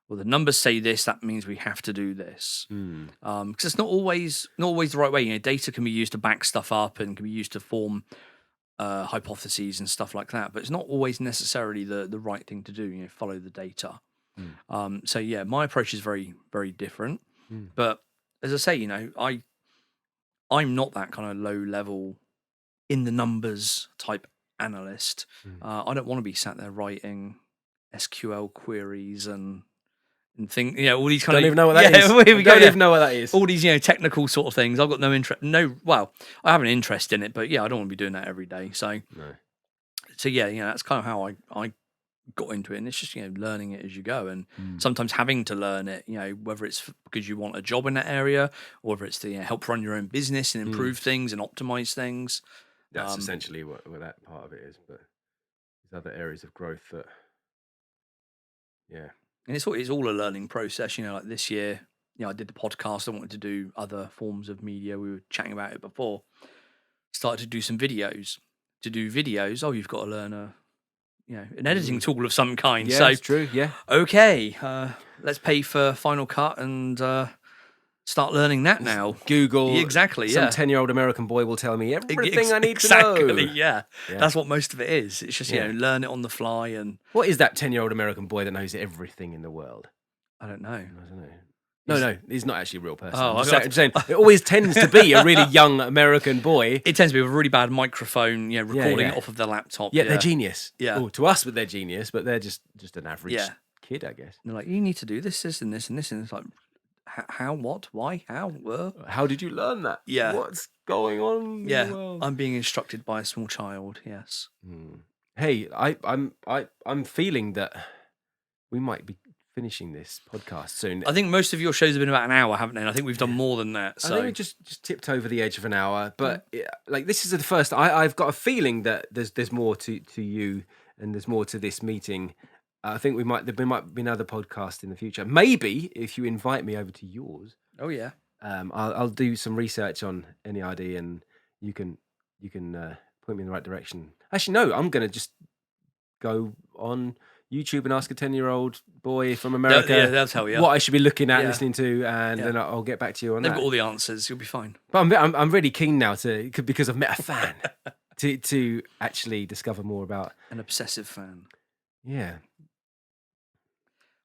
well, the numbers say this, that means we have to do this. Because it's not always the right way. Data can be used to back stuff up and can be used to form hypotheses and stuff like that, but it's not always necessarily the right thing to do. Follow the data. So my approach is very, very different. But as I say, I'm not that kind of low level in the numbers type analyst. I don't want to be sat there writing SQL queries and think, all these kind don't even know what that is. Don't even know what that is. All these, technical sort of things. I've got no interest. Well, I have an interest in it, but I don't want to be doing that every day. So, that's kind of how I got into it, and it's just learning it as you go, and sometimes having to learn it. Whether it's because you want a job in that area, or whether it's to help run your own business and improve things and optimize things. That's essentially what that part of it is. But there's other areas of growth that, and it's all a learning process. Like this year, I did the podcast. I wanted to do other forms of media. We were chatting about it before. Started to do some videos. To do videos, you've got to learn an editing tool of some kind. Yeah, so it's true. Yeah. Okay, let's pay for Final Cut and start learning that now. Google. Exactly. Some 10-year-old American boy will tell me everything I need to know. Exactly. Yeah. That's what most of it is. It's just learn it on the fly. And what is that 10-year-old American boy that knows everything in the world? I don't know. No, he's not actually a real person. Oh, I'm saying it always tends to be a really young American boy. It tends to be with a really bad microphone, recording it off of their laptop. Yeah, they're genius. Yeah. To us, but they're genius, but they're just an average kid, I guess. And they're like, you need to do this, and this, and this. And it's like, how, what, why, how, where? How did you learn that? Yeah. What's going on? Yeah. In the world? I'm being instructed by a small child, yes. Hey, I'm feeling that we might be finishing this podcast soon. I think most of your shows have been about an hour, haven't they? And I think we've done more than that. So I think we just tipped over the edge of an hour, but this is the first. I've got a feeling that there's more to you, and there's more to this meeting. I think there might be another podcast in the future. Maybe if you invite me over to yours. Oh yeah. I'll do some research on N.E.R.D, and you can point me in the right direction. Actually, no, I'm going to just go on YouTube and ask a 10-year-old boy from America they'll tell you what I should be looking at, listening to, and then I'll get back to you on that. They've got all the answers. You'll be fine. But I'm really keen now because I've met a fan to actually discover more about an obsessive fan. Yeah.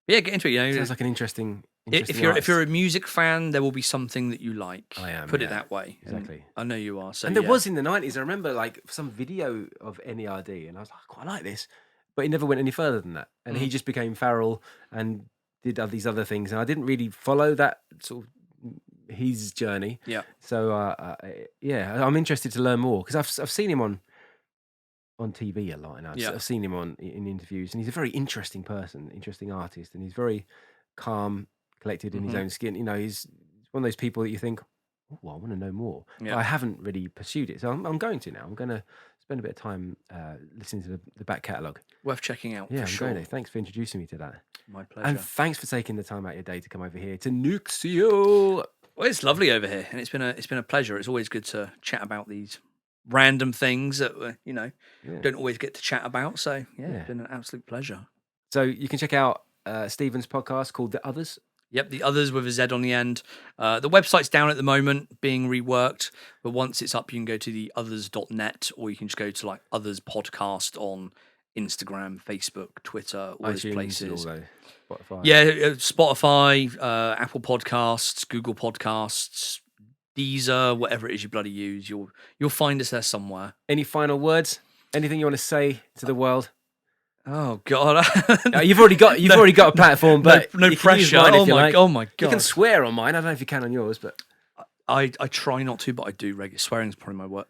Yeah, get into it. Sounds like an interesting. If you're a music fan, there will be something that you like. I am. Put it that way. Exactly. And I know you are. So and there was in the 90s. I remember some video of N.E.R.D, and I was like, I quite like this, but he never went any further than that. And he just became Farrell and did these other things, and I didn't really follow that sort of his journey. Yeah. So I'm interested to learn more because I've seen him on TV a lot, and I've seen him in interviews, and he's a very interesting person, interesting artist, and he's very calm, collected in his own skin. He's one of those people that you think, oh, I want to know more. Yeah. But I haven't really pursued it, so I'm going to now. I'm going to spend a bit of time listening to the back catalogue. Worth checking out. Yeah, for sure. Going to. Thanks for introducing me to that. My pleasure. And thanks for taking the time out of your day to come over here to Nuxio. Well, it's lovely over here, and it's been a pleasure. It's always good to chat about these random things that Yeah. don't always get to chat about. So Yeah. it's been an absolute pleasure. So you can check out Stephen's podcast called The Otherz. Yep, the Otherz with a Z on the end. The website's down at the moment, being reworked, but once it's up, you can go to the others.net, or you can just go to like Otherz Podcast on Instagram, Facebook, Twitter, all those iTunes, places. all those, Spotify. Yeah, Spotify, Apple Podcasts, Google Podcasts, Deezer, whatever it is you bloody use, you'll find us there somewhere. Any final words? Anything you want to say to the world? Oh God! You've already got a platform, but no you can pressure. use mine if you like. Oh my God! You can swear on mine. I don't know if you can on yours, but I try not to, but I do regularly. Swearing is probably my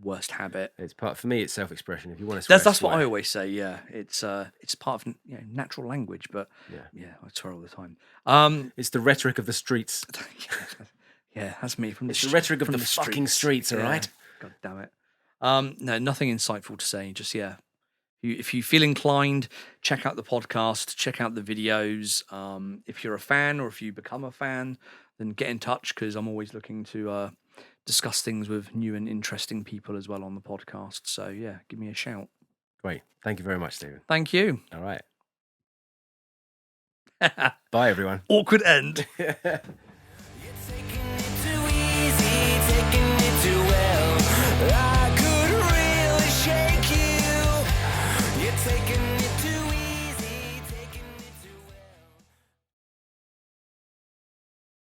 worst habit. it's part for me. It's self-expression. If you want to swear, That's swear. what I always say. Yeah, it's part of natural language, but Yeah. I swear all the time. It's the rhetoric of the streets. Yeah, that's me from It's the rhetoric of from the fucking streets. All Yeah. right. God damn it. No, nothing insightful to say. Just if you feel inclined, check out the podcast, check out the videos. If you're a fan or if you become a fan, then get in touch, because I'm always looking to discuss things with new and interesting people as well on the podcast. So yeah, give me a shout. Great. Thank you very much, Stephen. Thank you. All right. Bye, everyone. Awkward end. You're taking it too easy, taking it too well. I could really shake you. You're taking it too